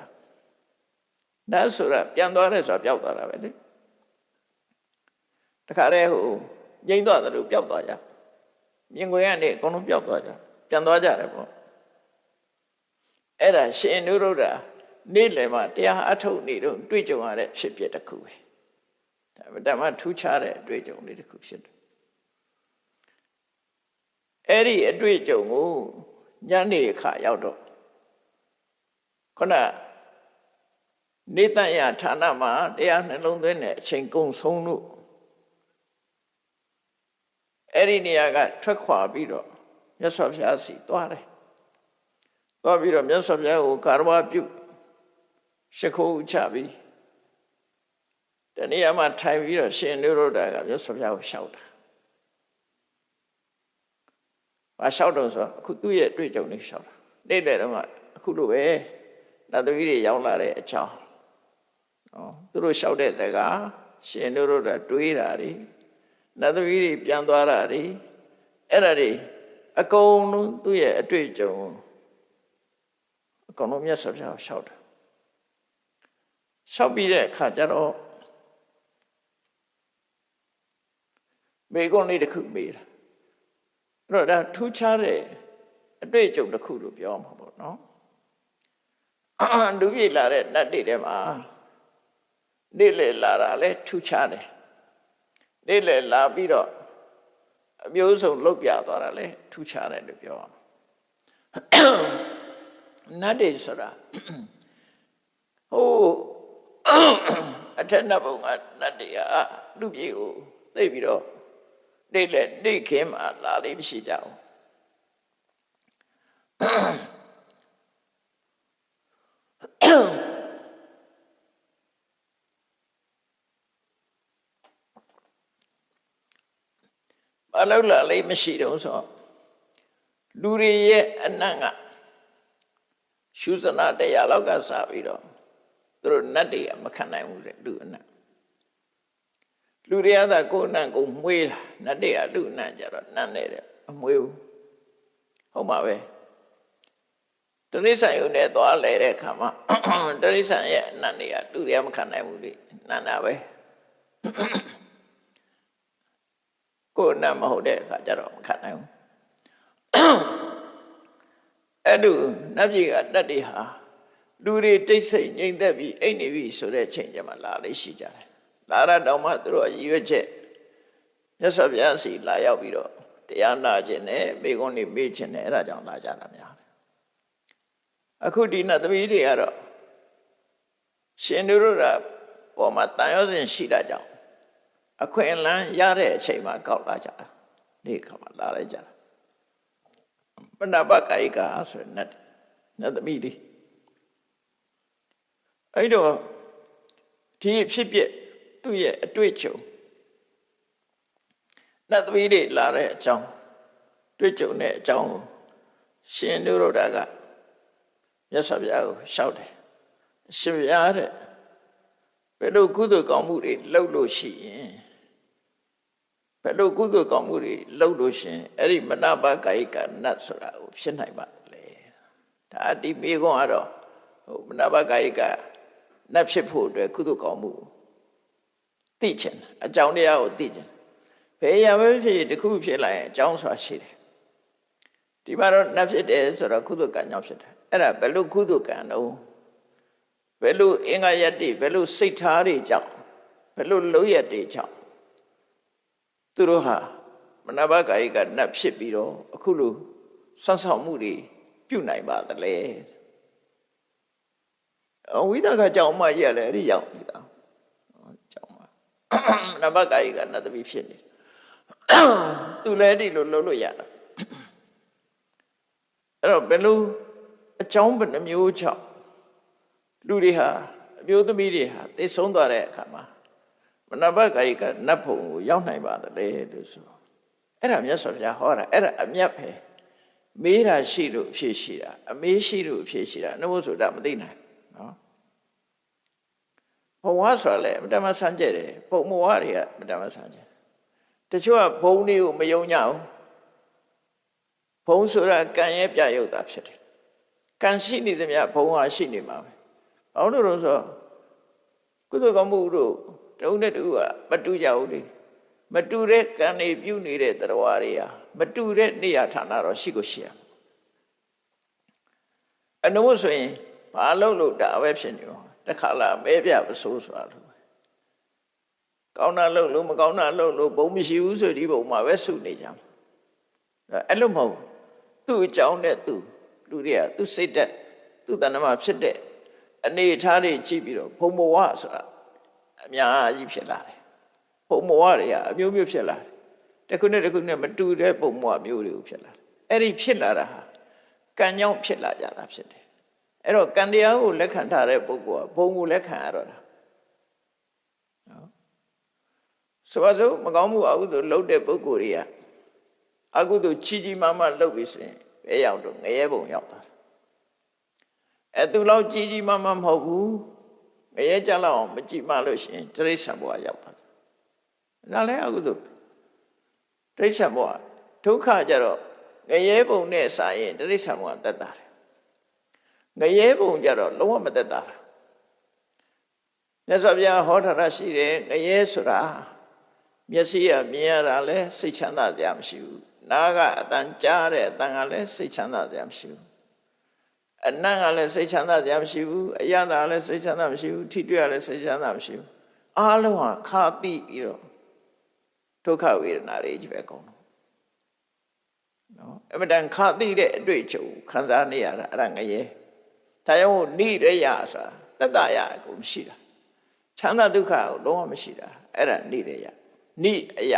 ဒါဆိုတာပြန်သွားတယ်ဆိုတာပျောက်သွားတာပဲလေတခါတည်းဟိုငြိမ့်သွားတယ်လို့ပျောက်သွားကြမြင်ခွင့်ကနေအကုန်လုံးပျောက်သွားကြပြန်သွားကြတယ်ပေါ့အဲ့ဒါရှင်နုရုဒ္ဓနေ့လယ်မှာတရားအထုတ်နေတော့တွေ့ကြုံရတဲ့ဖြစ်ပျက်တစ်ခုပဲဒါမှထူးခြားတဲ့အတွေ့အကြုံလေးတစ်ခုဖြစ်တယ်အဲ့ဒီအတွေ့အကြုံကိုညနေအခါရောက်တော့ခုနနေတရဌာနမှာတရားနှလုံးသွင်းတဲ့အချိန်ကုန်ဆုံးလို့အဲ့ဒီနေရာကထွက်ခွာပြီးတော့မြတ်စွာဘုရားစီသွားတယ်သွားပြီးတော့မြတ်စွာဘုရားကိုကာရဝပြုရှ िख ိုးချပြီးတနေရာမှာထိုင်ပြီးတော့ရှင်နုရုဒ္ဓကမြတ်စွာဘုရားကိုလျှောက်တာဘာလျှောက်တော့ဆိုအခုသူ့ရဲ့တွေ့ကြုံလေးလျှောက်တာနေ့လေတော့အခုလိုပဲနတ်သမီးတွေရောက်လာတဲ့အကြောင်းသူတို့လျှောက်တဲ့စကားရှင်နုရုဒ္ဓတွေးတာတွေနတ်သမီးတွေပြန်သွားတာတွေအဲ့ဒါတွေအကုန်လုံးသူ့ရဲ့အတွေ့အကြုံအကုန်လုံးမြတ်စွာဘုရားကိုလျှောက်တာလျှောက်ပြီးတဲ့အခါကျတော့မေကွန်လေးတစ်ခုမေးတာအဲ့တော့ဒါထူးခြားတဲ့အတွေ့အကြုံတစ်ခုလို့ပြောမှာပေါ့နော်လူပြည့်လာတဲ့နတ်တွေထဲမှာနေ့လေလာတာလဲထူးခြားတယ်နေ့လေလာပြီးတော့အမျိုးစုံလုတ်ပြသွားတာလဲထူးခြားတယ်လို့ပြောအောင်နတ်တွေဆိုတာဟိုအထက်နတ်ဘုံကနတ်တွေကလူပြည့်ကိုသိပြီးတော့နေ့ခင်းမှာလာလေးမရှိကြဘူးဘာလို့လာလေးမရှိတော့ဆိုလူတွေရဲ့အနံ့ကရှုစနာတရားလောက်ကစပြီးတော့သူတို့နတ်တွေကမခံနိုင်ဘူးတဲ့လူအနံ့လူတွေကသာကိုယ်အနံ့ကိုမွေးတာနတ်တွေကလူအနံ့ကြတော့နတ်နေတယ်မမွေးဘူးဟုတ်မှာပဲ တရိစ္ဆာန်ယုံနဲ့သွားလဲတဲ့အခါမှာတရိစ္ဆာန်ရဲ့အနတ်တွေကတူရမခံနိုင်ဘူးလေနန္နာပဲကိုယ်အနတ်မဟုတ်တဲ့အခါကျတော့မခံနိုင်ဘူးအဲ့လိုနတ်ပြည်ကတတ်တွေဟာလူတွေတိတ်ဆိတ်ငြိမ်သက်ပြီးအိတ်နေပြီဆိုတဲ့ချိန်ကျမှလာလေးရှိကြတယ်လာရတော့မှသူတို့ရည်ရွယ်ချက်မြတ်စွာဘုရားစီလာရောက်ပြီးတော့တရားနာခြင်းနဲ့မိဂုံးတွေမေ့ခြင်းနဲ့အဲ့ဒါကြောင့်လာကြတာများတယ်အခုဒီနတ်သမီးတွေကတော့ရှင်တို့ကပေါ်မှာတန်ရောစဉ်ရှိတာကြောင့်အခွင့်အလမ်းရတဲ့အချိန်မှာကောက်လာကြတာဒီခါမှလာလိုက်ကြတာမနဘကာယကဆိုတဲ့နတ်သမီးတွေအဲ့တော့ဒီဖြစ်ပျက်သူ့ရဲ့အတွေ့အကြုံနတ်သမီးတွေလာတဲ့အကြောင်းတွေ့ကြုံတဲ့အကြောင်းကိုရှင်နုရုဒ္ဓကမြတ်စွာဘုရားကိုလျှောက်တယ်ရှင်ဘုရားတဲ့ဘယ်လိုကုသိုလ်ကောင်းမှုတွေလုပ်လို့ရှိရင်ဘယ်လိုကုသိုလ်ကောင်းမှုတွေလုပ်လို့ရှိရင်အဲ့ဒီမနဘကာယကနတ်ဆိုတာကိုဖြစ်နိုင်ပါလေဒါဒီမိကုံကတော့မနဘကာယကနတ်ဖြစ်ဖို့အတွက်ကုသိုလ်ကောင်းမှုသိချင်အကြောင်းတရားကိုသိချင်ဘယ်ရမဖြစ်တခုဖြစ်လာရင်အကြောင်းဆိုတာရှိတယ်ဒီမှာတော့နတ်ဖြစ်တယ်ဆိုတော့ကုသိုလ်ကံကြောင့်ဖြစ်တယ်အဲ့ဒါဘယ်လိုကုသိုလ်ကံတော့ဘယ်လိုအင်္ဂါယတ္တိဘယ်လိုစိတ်ထားတွေကြောင့်ဘယ်လိုလုပ်ရတဲ့ကြောင့်သူတို့ဟာမနဘကာယကနတ်ဖြစ်ပြီးတော့အခုလိုဆွမ်းဆောင်မှုတွေပြုနိုင်ပါသလဲဝိသကကြောင့်မှရလဲအဲ့ဒီရောက်နေတာကြောင့်မှနဘကာယကနတ်သမီးဖြစ်နေသူလည်းဒီလိုလုပ်လို့ရတာအဲ့တော့ဘယ်လိုအကြောင်းဘယ်နှမျိုးကြောင့်လူတွေဟာအမျိုးသမီးတွေဟာသိဆုံးသွားတဲ့အခါမှာမနဘကာယကနတ်ဘုံကိုရောက်နိုင်ပါသလဲလို့ဆိုအဲ့ဒါမြတ်စွာဘုရားဟောတာအဲ့ဒါအမြတ်ပဲမေးတာရှိလို့အဖြစ်ရှိတာအမေးရှိလို့အဖြစ်ရှိတာနှုတ်ဆိုတာမသိနိုင်နော်ဘဝဆိုလဲမတမဆန်းကျက်တယ်ပုံမဝတွေကမတမဆန်းကျက်တချို့ကဘုံတွေကိုမယုံကြဘူးဘုံဆိုတာကံရဲ့ပြရုပ်တာဖြစ်တယ်ကံရှိနေသမျှဘုံဟာရှိနေမှာပဲဘာလို့လဲဆိုတော့ကုသိုလ်ကောင်းမှုတို့တဦးနဲ့တဦးကမတူကြဘူးလေမတူတဲ့ကံတွေပြုနေတဲ့တရားတွေဟာမတူတဲ့နေရာဌာနတော့ရှိကိုရှိရအနုဆိုရင်ဘာလို့ဒါပဲဖြစ်နေရောတခါလာမဲပြပစိုးဆိုတာလို့ကောင်းတာလုပ်လို့မကောင်းတာလုပ်လို့ဘုံမရှိဘူးဆိုဒီဘုံမှာပဲစုနေကြမှာအဲ့လိုမဟုတ်သူ့အကြောင်းနဲ့သူလူတွေကသူ့စိတ်တက်သူ့တဏ္ဍမှာဖြစ်တဲ့အနေအထားတွေကြည့်ပြီးတော့ဘုံဘဝဆိုတာအများကြီးဖြစ်လာတယ်ဘုံဘဝတွေကအမျိုးမျိုးဖြစ်လာတယ်တစ်ခုနဲ့တစ်ခုနဲ့မတူတဲ့ဘုံဘဝမျိုးတွေကိုဖြစ်လာတယ်အဲ့ဒီဖြစ်လာတာဟာကံကြောင့်ဖြစ်လာကြတာဖြစ်တယ်အဲ့တော့ကံတရားကိုလက်ခံထားတဲ့ပုဂ္ဂိုလ်ကဘုံကိုလက်ခံရတော့တာနော်ဆိုပါစို့မကောင်းမှုအကုသိုလ်လုပ်တဲ့ပုဂ္ဂိုလ်တွေကအကုသိုလ်ကြီးကြီးမားမားလုပ်ပြီးဆိုရင်ဘယ်ရောက်တော့ငရဲဘုံရောက်တာအဲ့သူလောက်ကြီးကြီးမားမားမဟုတ်ဘူးငရဲကြလောက်အောင်မကြည့်မှလို့ရှိရင်တိရစ္ဆာန်ဘဝရောက်တာဒါလည်းအကုသိုလ်တိရစ္ဆာန်ဘဝဒုက္ခကြတော့ငရဲဘုံနဲ့စာရင်တိရစ္ဆာန်ဘဝတက်တာတယ်ငရဲဘုံကြတော့လုံးဝမတက်တာမြတ်စွာဘုရားဟောထားတာရှိတယ်ငရဲဆိုတာမျက်စိကမြင်ရတာလဲစိတ်ချမ်းသာစရာမရှိဘူးနားကအတန်ကြားတဲ့အတန်ကလည်းစိတ်ချမ်းသာစရာမရှိဘူးအနံ့ကလည်းစိတ်ချမ်းသာစရာမရှိဘူးအယတာလည်းစိတ်ချမ်းသာမရှိဘူးထိတွေ့ရလည်းစိတ်ချမ်းသာမရှိဘူးအားလုံးဟာခါတိပြီးတော့ဒုက္ခဝေဒနာတွေကြီးပဲကုန်တော့နော်အမှန်တန်ခါတိတဲ့အတွေ့အကြုံခံစားနေရတာအဲ့ဒါငရဲဒါကြောင့်နိရယဆိုတာတတ္တရအကုန်ရှိတာချမ်းသာဒုက္ခကိုလုံးဝမရှိတာအဲ့ဒါနိရယနိအယ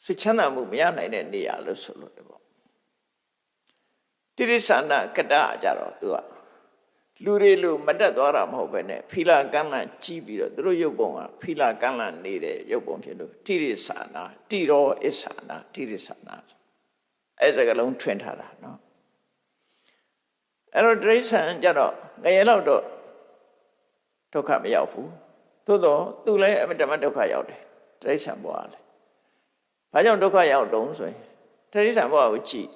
စိတ်ချမ်းသာမှုမရနိုင်တဲ့နေရာလို့ဆိုလို့ပေါ့တိရိစ္ဆာနကတ္တကြတော့သူကလူတွေလို့မတက်သွားတာမဟုတ်ပဲနဲ့ဖီလာကန့်လန့်ကြီးပြီးတော့သူတို့ရုပ်ပုံကဖီလာကန့်လန့်နေတဲ့ရုပ်ပုံဖြစ်လို့တိရိစ္ဆာနာတိရောအစ္ဆာနာတိရိစ္ဆာနာအဲ့ဒါကလုံးထွင်ထားတာနော်အဲ့တော့တိရိစ္ဆာန်ကြတော့ငရဲလောက်တော့ဒုက္ခမရောက်ဘူးသို့တော့သူလည်းအမတမဒုက္ခရောက်တယ်တိရိစ္ဆာန်ဘဝလည်းဘာကြောင့်ဒုက္ခရောက်တုံးဆိုရင်တိရိစ္ဆာန်ဘဝကိုကြည့်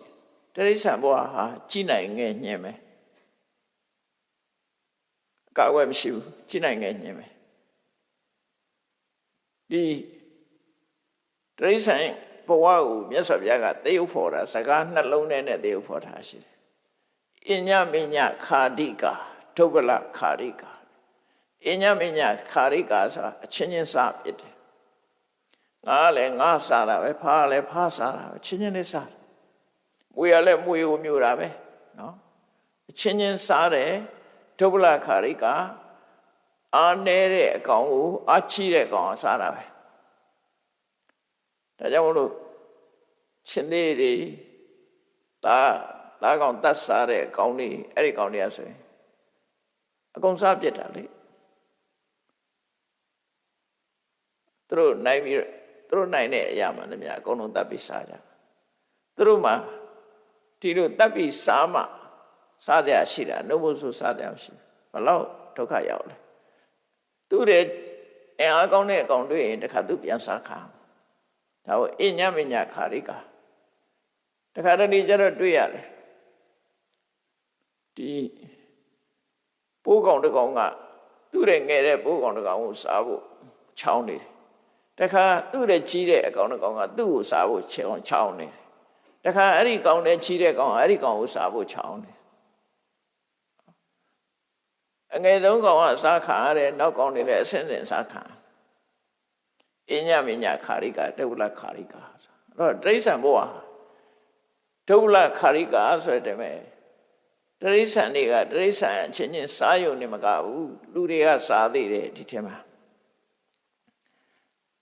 တရိစ္ဆာန်ဘဝဟာကြီးနိုင်ငယ်ညင်မယ်အကာအကွယ်မရှိဘူးကြီးနိုင်ငယ်ညင်မယ်ဒီတရိစ္ဆာန်ဘဝကိုမြတ်စွာဘုရားကသေယုတ်ဖော်တာစကားနှလုံးထဲနဲ့သေယုတ်ဖော်တာရှိတယ်အညမညခာတိကာဒုဗ္ဗလခာတိကာအညမညခာတိကာဆိုတာအချင်းချင်းစားဖြစ်တယ်ငါလည်းငါစားတာပဲဖားလည်းဖားစားတာပဲချင်းချင်းလေးစားတယ်မွေရလည်းမွေကိုမျိုးတာပဲနော်အချင်းချင်းစားတယ်ဒုဗ္ဗလခာတိကာအားနည်းတဲ့အကောင်ကိုအားချီးတဲ့အကောင်ကိုစားတာပဲဒါကြောင့်မလို့ရှင်သေးတွေသားကောင်တတ်စားတဲ့အကောင်တွေအဲ့ဒီကောင်တွေကဆိုရင်အကုန်စားပြစ်တာလေသူတို့နိုင်ပြီးသူတို့နိုင်တဲ့အရာမှန်သမျှအကုန်လုံးတတ်ပြီးစားကြသူတို့မှဒီလိုတတ်ပြီးစားမှစားကြရှိတာနှုတ်မို့ဆိုစားကြမရှိဘလောက်ဒုက္ခရောက်လဲသူတွေအားကောင်းတဲ့အကောင်တွေ့ရင်တခါသူပြန်စားခါဒါကိုအညမညခာရိကာတခါတလေကျတော့တွေ့ရတယ်ဒီပိုးကောင်တစ်ကောင်ကသူ့ရဲ့ငယ်တဲ့ပိုးကောင်တစ်ကောင်ကိုစားဖို့ချောင်းနေတယ်တခါသူ့ရဲ့ကြီးတဲ့အကောင်တစ်ကောင်ကသူ့ကိုစားဖို့ချောင်းနေတယ်တခါအဲ့ဒီကောင်နဲ့ကြီးတဲ့ကောင်အဲ့ဒီကောင်ကိုစားဖို့ချောင်းနေတယ်အငယ်ဆုံးကောင်ကစားခါရတယ်နောက်ကောင်တွေလည်းအဆင့်ဆင့်စားခါအညမညခာရိကာဒုဗ္ဗလခာရိကာအဲ့တော့တိရစ္ဆာန်ဘဝဒုဗ္ဗလခာရိကာဆိုတဲ့မဲ့တိရစ္ဆာန်တွေကတိရစ္ဆာန်အချင်းချင်းစားယုံနေမကဘူးလူတွေကစားသေးတယ်ဒီထဲမှာ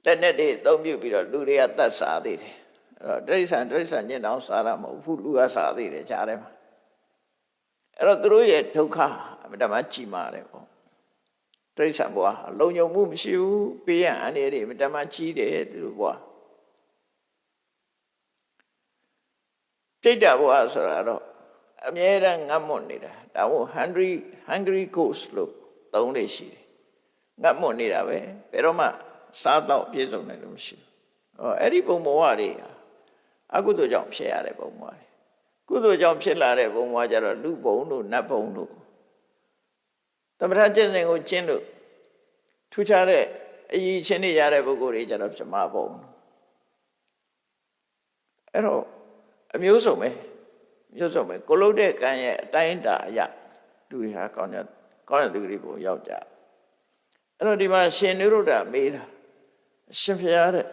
လက်နဲ့တွေအသုံးပြုပြီးတော့လူတွေကတတ်စားသေးတယ်အဲ့တော့တိရစ္ဆာန်ညင်တောင်စားတာမဟုတ်ဘူးလူကစားသေးတယ်ကြားထဲမှာအဲ့တော့သူတို့ရဲ့ဒုက္ခအမှန်တမ်းကြီးမားတယ်ပေါ့တိရစ္ဆာန်ဘဝလုံခြုံမှုမရှိဘူးပေးရန်အန္တရာယ်တွေအမှန်တမ်းကြီးတယ်သူတို့ဘဝပြိတ္တဘဝဆိုတာတော့အမြဲတမ်းငတ်မွတ်နေတာဒါမို့ hungry ghost လို့သုံးနေရှိတယ်ငတ်မွတ်နေတာပဲဘယ်တော့မှစားတော့ပြည့်စုံတယ်လို့မရှိဘူးအဲ့ဒီဘုံဘဝတွေအကုသိုလ်ကြောင့်ဖြစ်ရတဲ့ဘုံဘဝတွေကုသိုလ်ကြောင့်ဖြစ်လာတဲ့ဘုံဘဝကြတော့လူဘုံတို့နတ်ဘုံတို့သမထကျင့်စဉ်ကိုကျင့်လို့ထူးခြားတဲ့အရေးချင်းတွေရတဲ့ပုဂ္ဂိုလ်တွေကြတော့ဗြဟ္မဘုံအဲ့တော့အမျိုးစုံပဲကိုလုတ်တဲ့ကံရဲ့အတိုင်းအတာအရာလူတွေဟာကောင်းတဲ့သူတွေကိုရောက်ကြအဲ့တော့ဒီမှာရှင်နုရုဒ္ဓမေးတာအရှင်ဘုရားတဲ့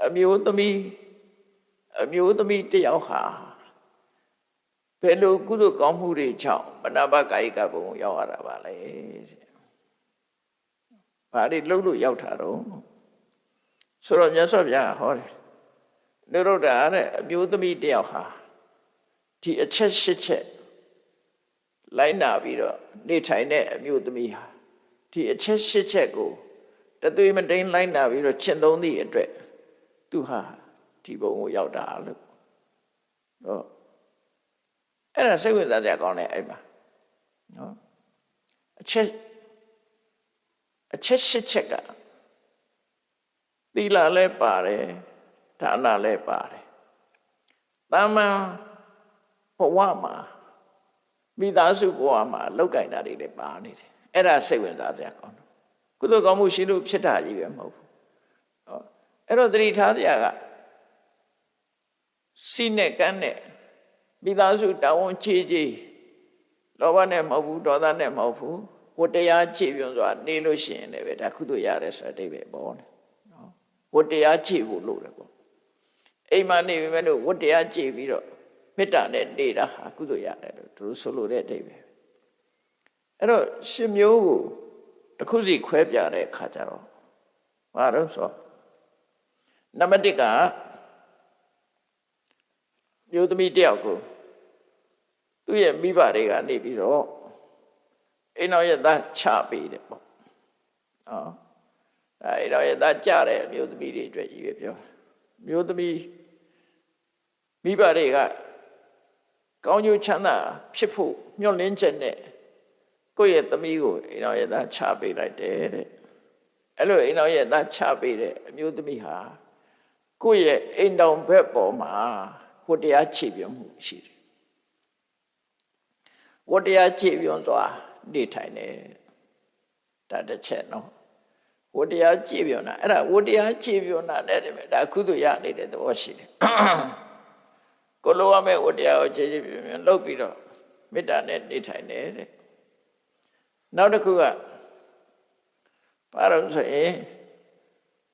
အမျိုးသမီးတယောက်ဟာဘယ်လိုကုသိုလ်ကောင်းမှုတွေကြောင့်မနာပကာယိကဘုံရောက်ရတာပါလဲဘာတွေလှုပ်လို့ရောက်တာတော့ဆိုတော့မြတ်စွာဘုရားဟောတယ်နုရုဒ္ဓတဲ့အမျိုးသမီးတယောက်ဟာဒီအချက်၈ချက်လိုက်နာပြီးတော့နေထိုင်တဲ့အမျိုးသမီးဟာဒီအချက်၈ချက်ကိုတသွေးမတိန်လိုက်နာပြီးတော့ကျင့်သုံးသည့်အတွက်သူဟာဒီဘုံကိုရောက်တာလို့တော့အဲ့ဒါစိတ်ဝင်စားစရာကောင်းတယ်အဲ့မှာနော်အချက်၈ချက်ကသီလလည်းပါတယ်ဒါနလည်းပါတယ်တာမန်ဘဝမှာမိသားစုဘဝမှာလောက်ကင်တာတွေလည်းပါနေတယ်အဲ့ဒါစိတ်ဝင်စားစရာကောင်းတယ်ကုသိုလ်ကောင်းမှုရှိလို့ဖြစ်တာကြီးပဲမဟုတ်ဘူးအဲ့တော့သတိထားစရာကစိနဲ့ကန်းနဲ့မိသားစုတာဝန်ချေလောဘနဲ့မဟုတ်ဘူးဒေါသနဲ့မဟုတ်ဘူးဝတ္တရားခြေပြုံစွာနေလို့ရှိရင်လည်းပဲဒါကုသိုလ်ရတယ်ဆိုတဲ့အဓိပ္ပာယ်ပေါ်တယ်နော်ဝတ္တရားခြေဖို့လို့တယ်ပေါ့အိမ်မှာနေပြီမဲ့လို့ဝတ္တရားခြေပြီးတော့မေတ္တာနဲ့နေတာဟာကုသိုလ်ရတယ်လို့သူတို့ဆိုလို့တဲ့အဓိပ္ပာယ်အဲ့တော့ရှင်မျိုးကိုတစ်ခုစီခွဲပြတဲ့အခါကျတော့ဘာလို့ဆိုနံပါတ်1ကမျိုးသမီးတယောက်ကိုသူ့ရဲ့မိဘတွေကနေပြီးတော့အိမ်တော်ရဲ့သားချပေးတယ်ပေါ့နော်အိမ်တော်ရဲ့သားကြတဲ့အမျိုးသမီးတွေအတွက်ကြီးပဲပြောမျိုးသမီးမိဘတွေကကောင်းကျိုးချမ်းသာဖြစ်ဖို့မျှော်လင့်ချက်နဲ့ကိုယ့်ရဲ့သမီးကိုအိမ်တော်ရဲ့သားချပေးလိုက်တယ်တဲ့အဲ့လိုအိမ်တော်ရဲ့သားချပေးတဲ့အမျိုးသမီးဟာ ကိုယ့်ရဲ့အိမ်တောင်ဘက်ပေါ်မှာဝတ္တရားခြေပြုံမှုရှိတယ်ဝတ္တရားခြေပြုံစွာနေထိုင်တယ်ဒါတစ်ချက်နော်ဝတ္တရားခြေပြုံတာအဲ့ဒါဝတ္တရားခြေပြုံတာနဲ့တည်းပဲဒါကုသိုလ်ရနေတဲ့သဘောရှိတယ်ကိုလိုရမယ့်ဝတ္တရားကိုခြေပြုံလုပ်ပြီးတော့မေတ္တာနဲ့နေထိုင်တယ်တဲ့နောက်တစ်ခုကဘာလို့ဆိုရင်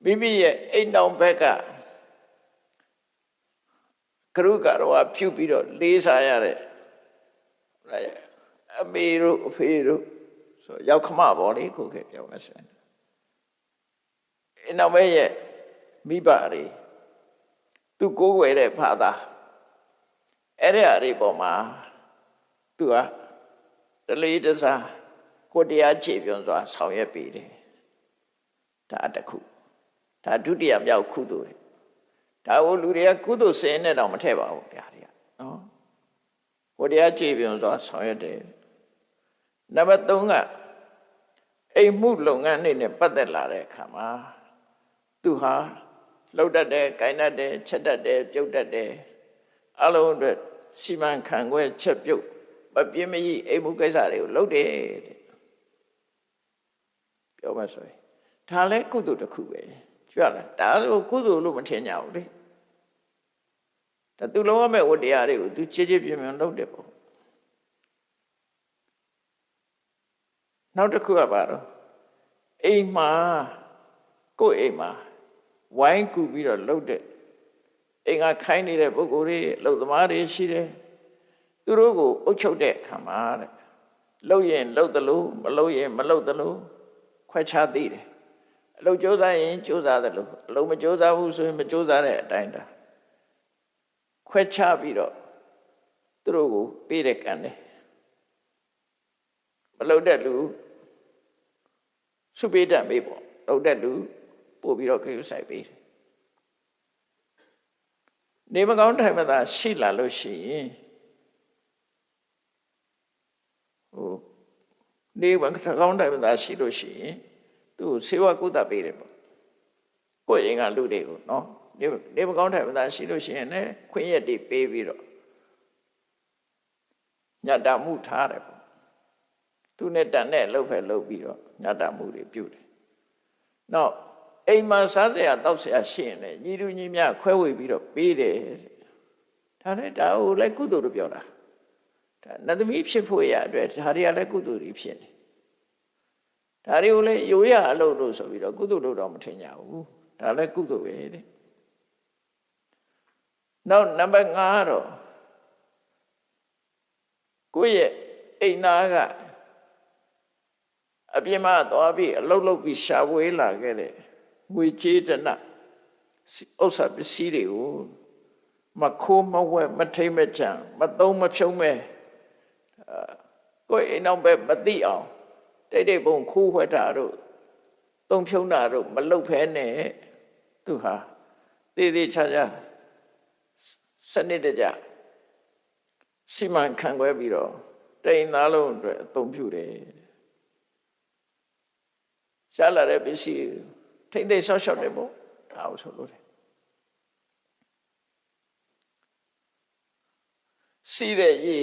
မိမိရဲ့အိမ်တောင်ဘက်ကကရုကရောဖြူပြီးတော့လေးစားရတဲ့အမေတို့အဖေတို့ဆိုရောက်ခမပေါ့လေခုခေတ်ပြောမယ်ဆိုရင်အိမ်တောင်ဘက်ရဲ့မိဘတွေသူကိုးကွယ်တဲ့ဘာသာအဲ့ဒီအရာပေါ်မှာသူကတလေးတစားကိုတရားခြေပြုံစွာဆောင်ရွက်ပေးတယ်ဒါတစ်ခုဒါဒုတိယမြောက်ကုသိုလ်တယ်ဒါကိုလူတွေကကုသိုလ်စင်နဲ့တော့မထည့်ပါဘူးတရားတွေကနော်ကိုတရားခြေပြုံစွာဆောင်ရွက်တယ်နံပါတ်3ကအိမ်မှုလုပ်ငန်းနဲ့ပတ်သက်လာတဲ့အခါမှာသူဟာလှုပ်တတ်တယ်၊ကိုင်တတ်တယ်၊ချက်တတ်တယ်၊ပြုတ်တတ်တယ်အလုံးအတွက်စီမံခန့်ခွဲချက်ပြုတ်မပြင်းမကြီးအိမ်မှုကိစ္စတွေကိုလုပ်တယ်တဲ့ပြောမှဆိုရင်ဒါလည်းကုသိုလ်တစ်ခုပဲကြွလားဒါဆိုကုသိုလ်လို့မထင်ကြဘူးလေဒါသူလုံးဝမဲ့ဝတ္တရားတွေကိုသူချေချေပြင်းပြင်းလုပ်တယ်ပေါ့နောက်တစ်ခုကဘာတော့အိမ်မှာကိုယ့်အိမ်မှာဝိုင်းကူပြီးတော့လုပ်တဲ့အိမ်ကခိုင်းနေတဲ့ပုဂ္ဂိုလ်တွေအလုပ်သမားတွေရှိတယ်သူတို့ကိုအုပ်ချုပ်တဲ့အခါမှာတဲ့လုပ်ရင်လုပ်သလိုမလုပ်ရင်မလုပ်သလိုခွဲခြားသိတယ်အလုပ်ကြိုးစားရင်ကြိုးစားသလိုအလုပ်မကြိုးစားဘူးဆိုရင်မကြိုးစားတဲ့အတိုင်းတာခွဲခြားပြီးတော့သူတို့ကိုပေးတဲ့ကံတယ်မလုပ်တဲ့လူစုပေးတတ်မေးပေါ့လုပ်တဲ့လူပို့ပြီးတော့ခရုစိုက်ပေးတယ်နေမကောင်းထိုင်မသာရှိလာလို့ရှိရင်နေမကောင်းထိုင်မသာရှိလို့ရှိရင်သူ့ဆေးဝါးကုသပေးတယ်ပေါ့ကိုယ့်အိမ်ကလူတွေကိုနော်နေမကောင်းထိုင်မသာရှိလို့ရှိရင်လည်းခွင့်ရက်တွေပေးပြီးတော့ညတာမှုထားတယ်ပေါ့သူနဲ့တန်နဲ့လှုပ်ဖက်လှုပ်ပြီးတော့ညတာမှုတွေပြုတယ်နောက်အိမ်မှာစားစရာတောက်စရာရှိရင်လည်းညီလူညီမျှခွဲဝေပြီးတော့ပေးတယ်ဒါနဲ့ဒါကိုလည်းကုသိုလ်လို့ပြောတာဒါနတ်သမီးဖြစ်ဖို့ရအတွက်ဒါတွေကလည်းကုသိုလ်တွေဖြစ်နေဒါတွေကိုလည်းရိုးရအလုပ်လို့ဆိုပြီးတော့ကုသိုလ်လို့တော့မထင်ကြဘူးဒါလည်းကုသိုလ်ပဲတဲ့နောက်နံပါတ်5ကတော့ကိုယ့်ရဲ့အိမ်သားကအပြင်းမသွားပြီးအလုပ်လုပ်ပြီးရှာဝေးလာခဲ့တဲ့ငွေကြေးတနဥစ္စာပစ္စည်းတွေကိုမခိုးမဝဲမထိမ့်မချံမသုံးမဖြုံးမဲကိုယ်အိမ်အောင်ပဲမသိအောင်တိတ်တိတ်ပုံခိုးဝှက်တာတို့သုံးဖြုံးတာတို့မလုပ်ဖဲနဲ့သူဟာသေးသေးချာချာစနစ်တကျစီမံခန့်ခွဲပြီးတော့တိမ်သားလုံးအတွက်အသုံးပြုတယ်ရှားလာတဲ့ပစ္စည်းထိမ့်သိမ်းဆောက်ရှောက်တယ်ပေါ့ဒါအောင်ဆိုလို့တယ်စီးတဲ့ရေ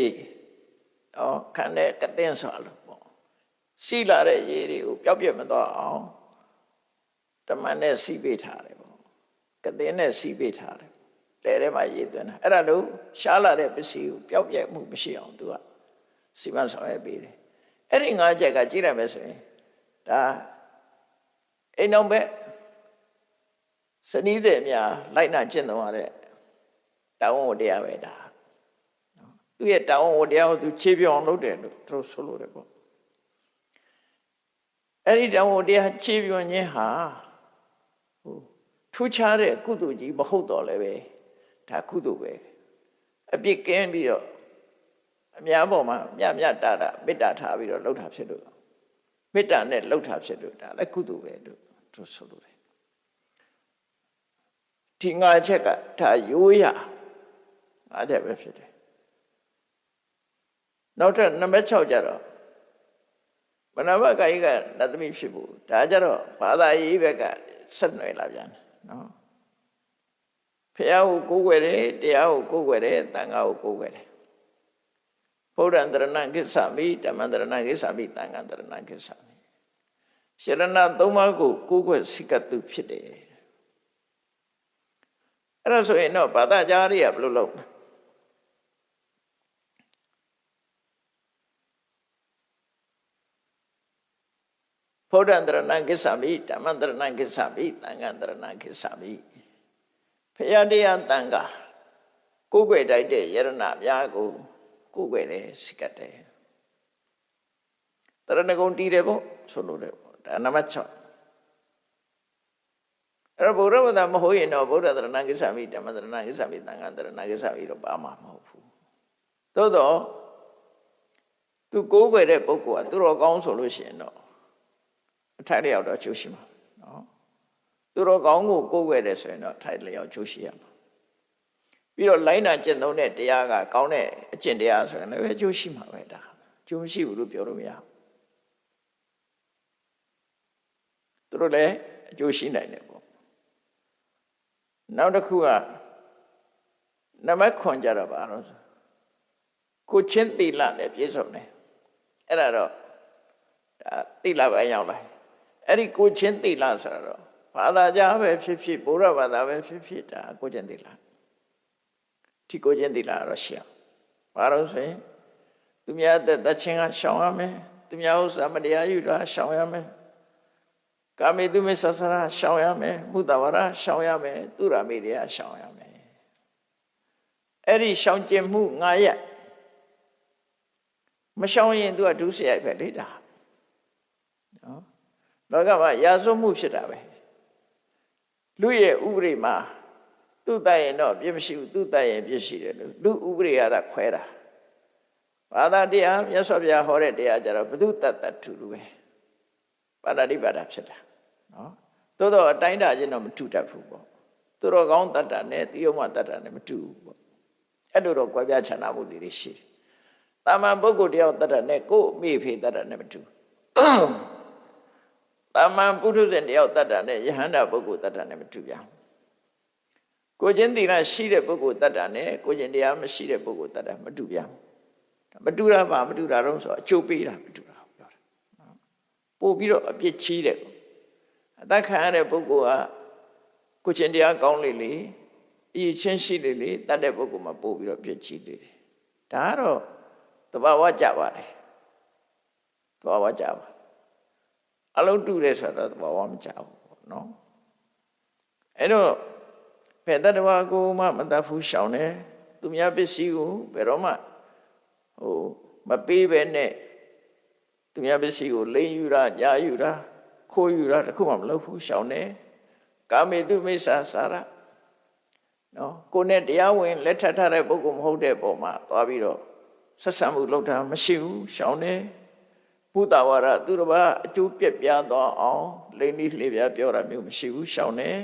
ခံတဲ့ကတဲ့ဆိုလို့ပေါ့စီးလာတဲ့ရေတွေကိုပျောက်ပြက်မသွားအောင်တမန်နဲ့စီးပေးထားတယ်ပေါ့ကတဲ့နဲ့စီးပေးထားတယ်လဲထဲမှာရေသွင်းတာအဲ့ဒါလို့ရှားလာတဲ့ပစ္စည်းကိုပျောက်ပြက်မှုမရှိအောင်သူကစီမံဆောင်ရွက်ပေးတယ်အဲ့ဒီ5ချက်ကကြည့်လိုက်မယ်ဆိုရင်ဒါအိမ်အောင်ပဲစနီးတဲ့များလိုက်နာကျင့်သုံးရတဲ့တာဝန်ဝတ္တရားပဲဒါသူရဲ့တာဝန်ဝတ္တရားကိုသူခြေပြောင်းလုပ်တယ်လို့သူဆိုလို့တယ်ပေါ့အဲ့ဒီတာဝန်ဝတ္တရားခြေပြောင်းခြင်းဟာထူးခြားတဲ့ကုသိုလ်ကြီးမဟုတ်တော့လည်းပဲဒါကုသိုလ်ပဲအပြစ်ကင်းပြီးတော့အများပေါ်မှာမြတ်တာမေတ္တာထားပြီးတော့လှုပ်တာဖြစ်လို့မေတ္တာနဲ့လှုပ်တာဖြစ်လို့ဒါလည်းကုသိုလ်ပဲလို့သူဆိုလို့တယ်ဒီ5ချက်ကဒါရိုးရ5ချက်ပဲဖြစ်တယ်နောက်ထပ်နံပါတ်6ကျတော့မနာဘကာယကနတ်သမီးဖြစ်ဖို့ဒါကြတော့ဘာသာရေးဘက်ကဆက်နွယ်လာပြန်တယ်နော် ဖះကိုကိုးကွယ်တယ်တရားကိုကိုးကွယ်တယ်သံဃာကိုကိုးကွယ်တယ်ဗုဒ္ဓံတရဏံကိစ္ဆာမိဓမ္မံတရဏံကိစ္ဆာမိသံဃံတရဏံကိစ္ဆာမိရှရဏသုံးပါးကိုကိုးကွယ်စိတ်ကပ်သူဖြစ်တယ်အဲ့ဒါဆိုရင်တော့ဘာသာကြားရဘယ်လိုလုပ်လဲဗုဒ္ဓံတရဏံကိစ္ဆာမိဓမ္မံတရဏံကိစ္ဆာမိသံဃံတရဏံကိစ္ဆာမိဖရာတရားတန်ခါကိုးကွယ်တိုက်တဲ့ယရဏများကိုကိုးကွယ်တယ်စိတ်ကပ်တယ်တရဏဂုံတည်တယ်ပေါ့ဆိုလို့တယ်ပေါ့ဒါနံပါတ်6အဲ့တော့ဘုရားဘာသာမဟုတ်ရင်တော့ဗုဒ္ဓတရဏံကိစ္ဆာမိဓမ္မတရဏံကိစ္ဆာမိသံဃံတရဏံကိစ္ဆာမိတော့ပါမှာမဟုတ်ဘူးသို့တော့သူကိုးကွယ်တဲ့ပုဂ္ဂိုလ်ကသူတော်ကောင်းဆိုလို့ရှိရင်တော့အထိုက်လျောက်တော့ကျိုးရှိမှာနော်သူတော်ကောင်းကိုကိုးကွယ်တယ်ဆိုရင်တော့ထိုက်လျောက်ကျိုးရှိရမှာပြီးတော့လိုင်းနာကျင့်သုံးတဲ့တရားကကောင်းတဲ့အကျင့်တရားဆိုရင်လည်းကျိုးရှိမှာပဲဒါကျိုးမရှိဘူးလို့ပြောလို့မရဘူးသူတို့လည်းအကျိုးရှိနိုင်တယ်ပေါ့နောက်တစ်ခုကနမခွန်ကြတော့ပါတော့ကိုချင်းသီလနဲ့ပြည့်စုံတယ်အဲ့ဒါတော့ဒါသီလပဲရောက်လာအဲ့ဒီကိုချင်းသီလဆိုတော့ဘာသာကြားပဲဖြစ်ဖြစ်ဘုရားဘာသာပဲဖြစ်ဖြစ်ဒါကိုချင်းသီလဒီကိုချင်းသီလတော့ရှိအောင်ဘာလို့ဆိုရင်သူများတချင်းကရှောင်ရမယ်သူများဥစ္စာမတရားယူတာရှောင်ရမယ်ကာမေတုမေဆဆရာရှောင်ရမယ်မုဒ္ဒဝရရှောင်ရမယ်သူရမေတရားရှောင်ရမယ်အဲ့ဒီရှောင်ကျင်မှု9ရက်မရှောင်ရင်သူကဒုစရိုက်ပဲလေဒါနော်လောကမှာရာဇဝမှုဖြစ်တာပဲလူရဲ့ဥပဒေမှာသူ့တတ်ရင်တော့ပြစ်မရှိဘူးသူ့တတ်ရင်ပြစ်ရှိတယ်လို့လူဥပဒေကသာခွဲတာဘာသာတရားမြတ်စွာဘုရားဟောတဲ့တရားကြတော့ဘုသူတတ်တတ်ထူလူပဲပါဠိပါဒဖြစ်တာနော်သို့တော့အတိုင်းတာချင်းတော့မထူတတ်ဘူးပေါ့သူတော်ကောင်းတတ်တာနဲ့တိယုံမတတ်တာနဲ့မတူဘူးပေါ့အဲ့လိုတော့ကြွယ်ပြချနာမှုတွေရှိတယ်တာမန်ပုဂ္ဂိုလ်တယောက်တတ်တာနဲ့ကိုယ်အမိဖေတတ်တာနဲ့မတူတာမန်ပုထုဇဉ်တယောက်တတ်တာနဲ့ယဟန္တာပုဂ္ဂိုလ်တတ်တာနဲ့မတူပြန်ကိုချင်းသီလရှိတဲ့ပုဂ္ဂိုလ်တတ်တာနဲ့ကိုချင်းတရားမရှိတဲ့ပုဂ္ဂိုလ်တတ်တာမတူပြန်မတူတာပါမတူတာတော့ဆိုအကျိုးပေးတာမတူတာပြောတာပို့ပြီးတော့အပြစ်ချီးတယ်အသက်ခံရတဲ့ပုဂ္ဂိုလ်ကကိုချင်းတရားကောင်းလေလေအရေးချင်းရှိလေလေတတ်တဲ့ပုဂ္ဂိုလ်မှာပို့ပြီးတော့ပြစ်ချီးလေတယ်ဒါကတော့သဘာဝကြပါတယ်သဘာဝကြပါအလုံးတူတယ်ဆိုတော့သဘာဝမကြဘူးပေါ့နော်အဲ့တော့ဘယ်တတဝါကိုမှမတတ်ဘူးရှောင်တယ်သူများပစ္စည်းကိုဘယ်တော့မှမပေးပဲနဲ့သူများပစ္စည်းကိုလိမ်ယူတာညာယူတာခိုးယူတာတခုမှမလုပ်ဘူးရှောင်တယ်ကာမေတုမိစ္ဆာစာရနော်ကိုယ်နဲ့တရားဝင်လက်ထပ်ထားတဲ့ပုဂ္ဂိုလ်မဟုတ်တဲ့ပုံမှာသွားပြီးတော့ဆက်ဆံမှုလုပ်တာမရှိဘူးရှောင်တယ်ဘုဒ္ဓဝါဒသူတစ်ပါးအကျိုးပြက်ပြားသွားအောင်လိမ်ပြီးလှည့်ပြပြောတာမျိုးမရှိဘူးရှောင်တယ်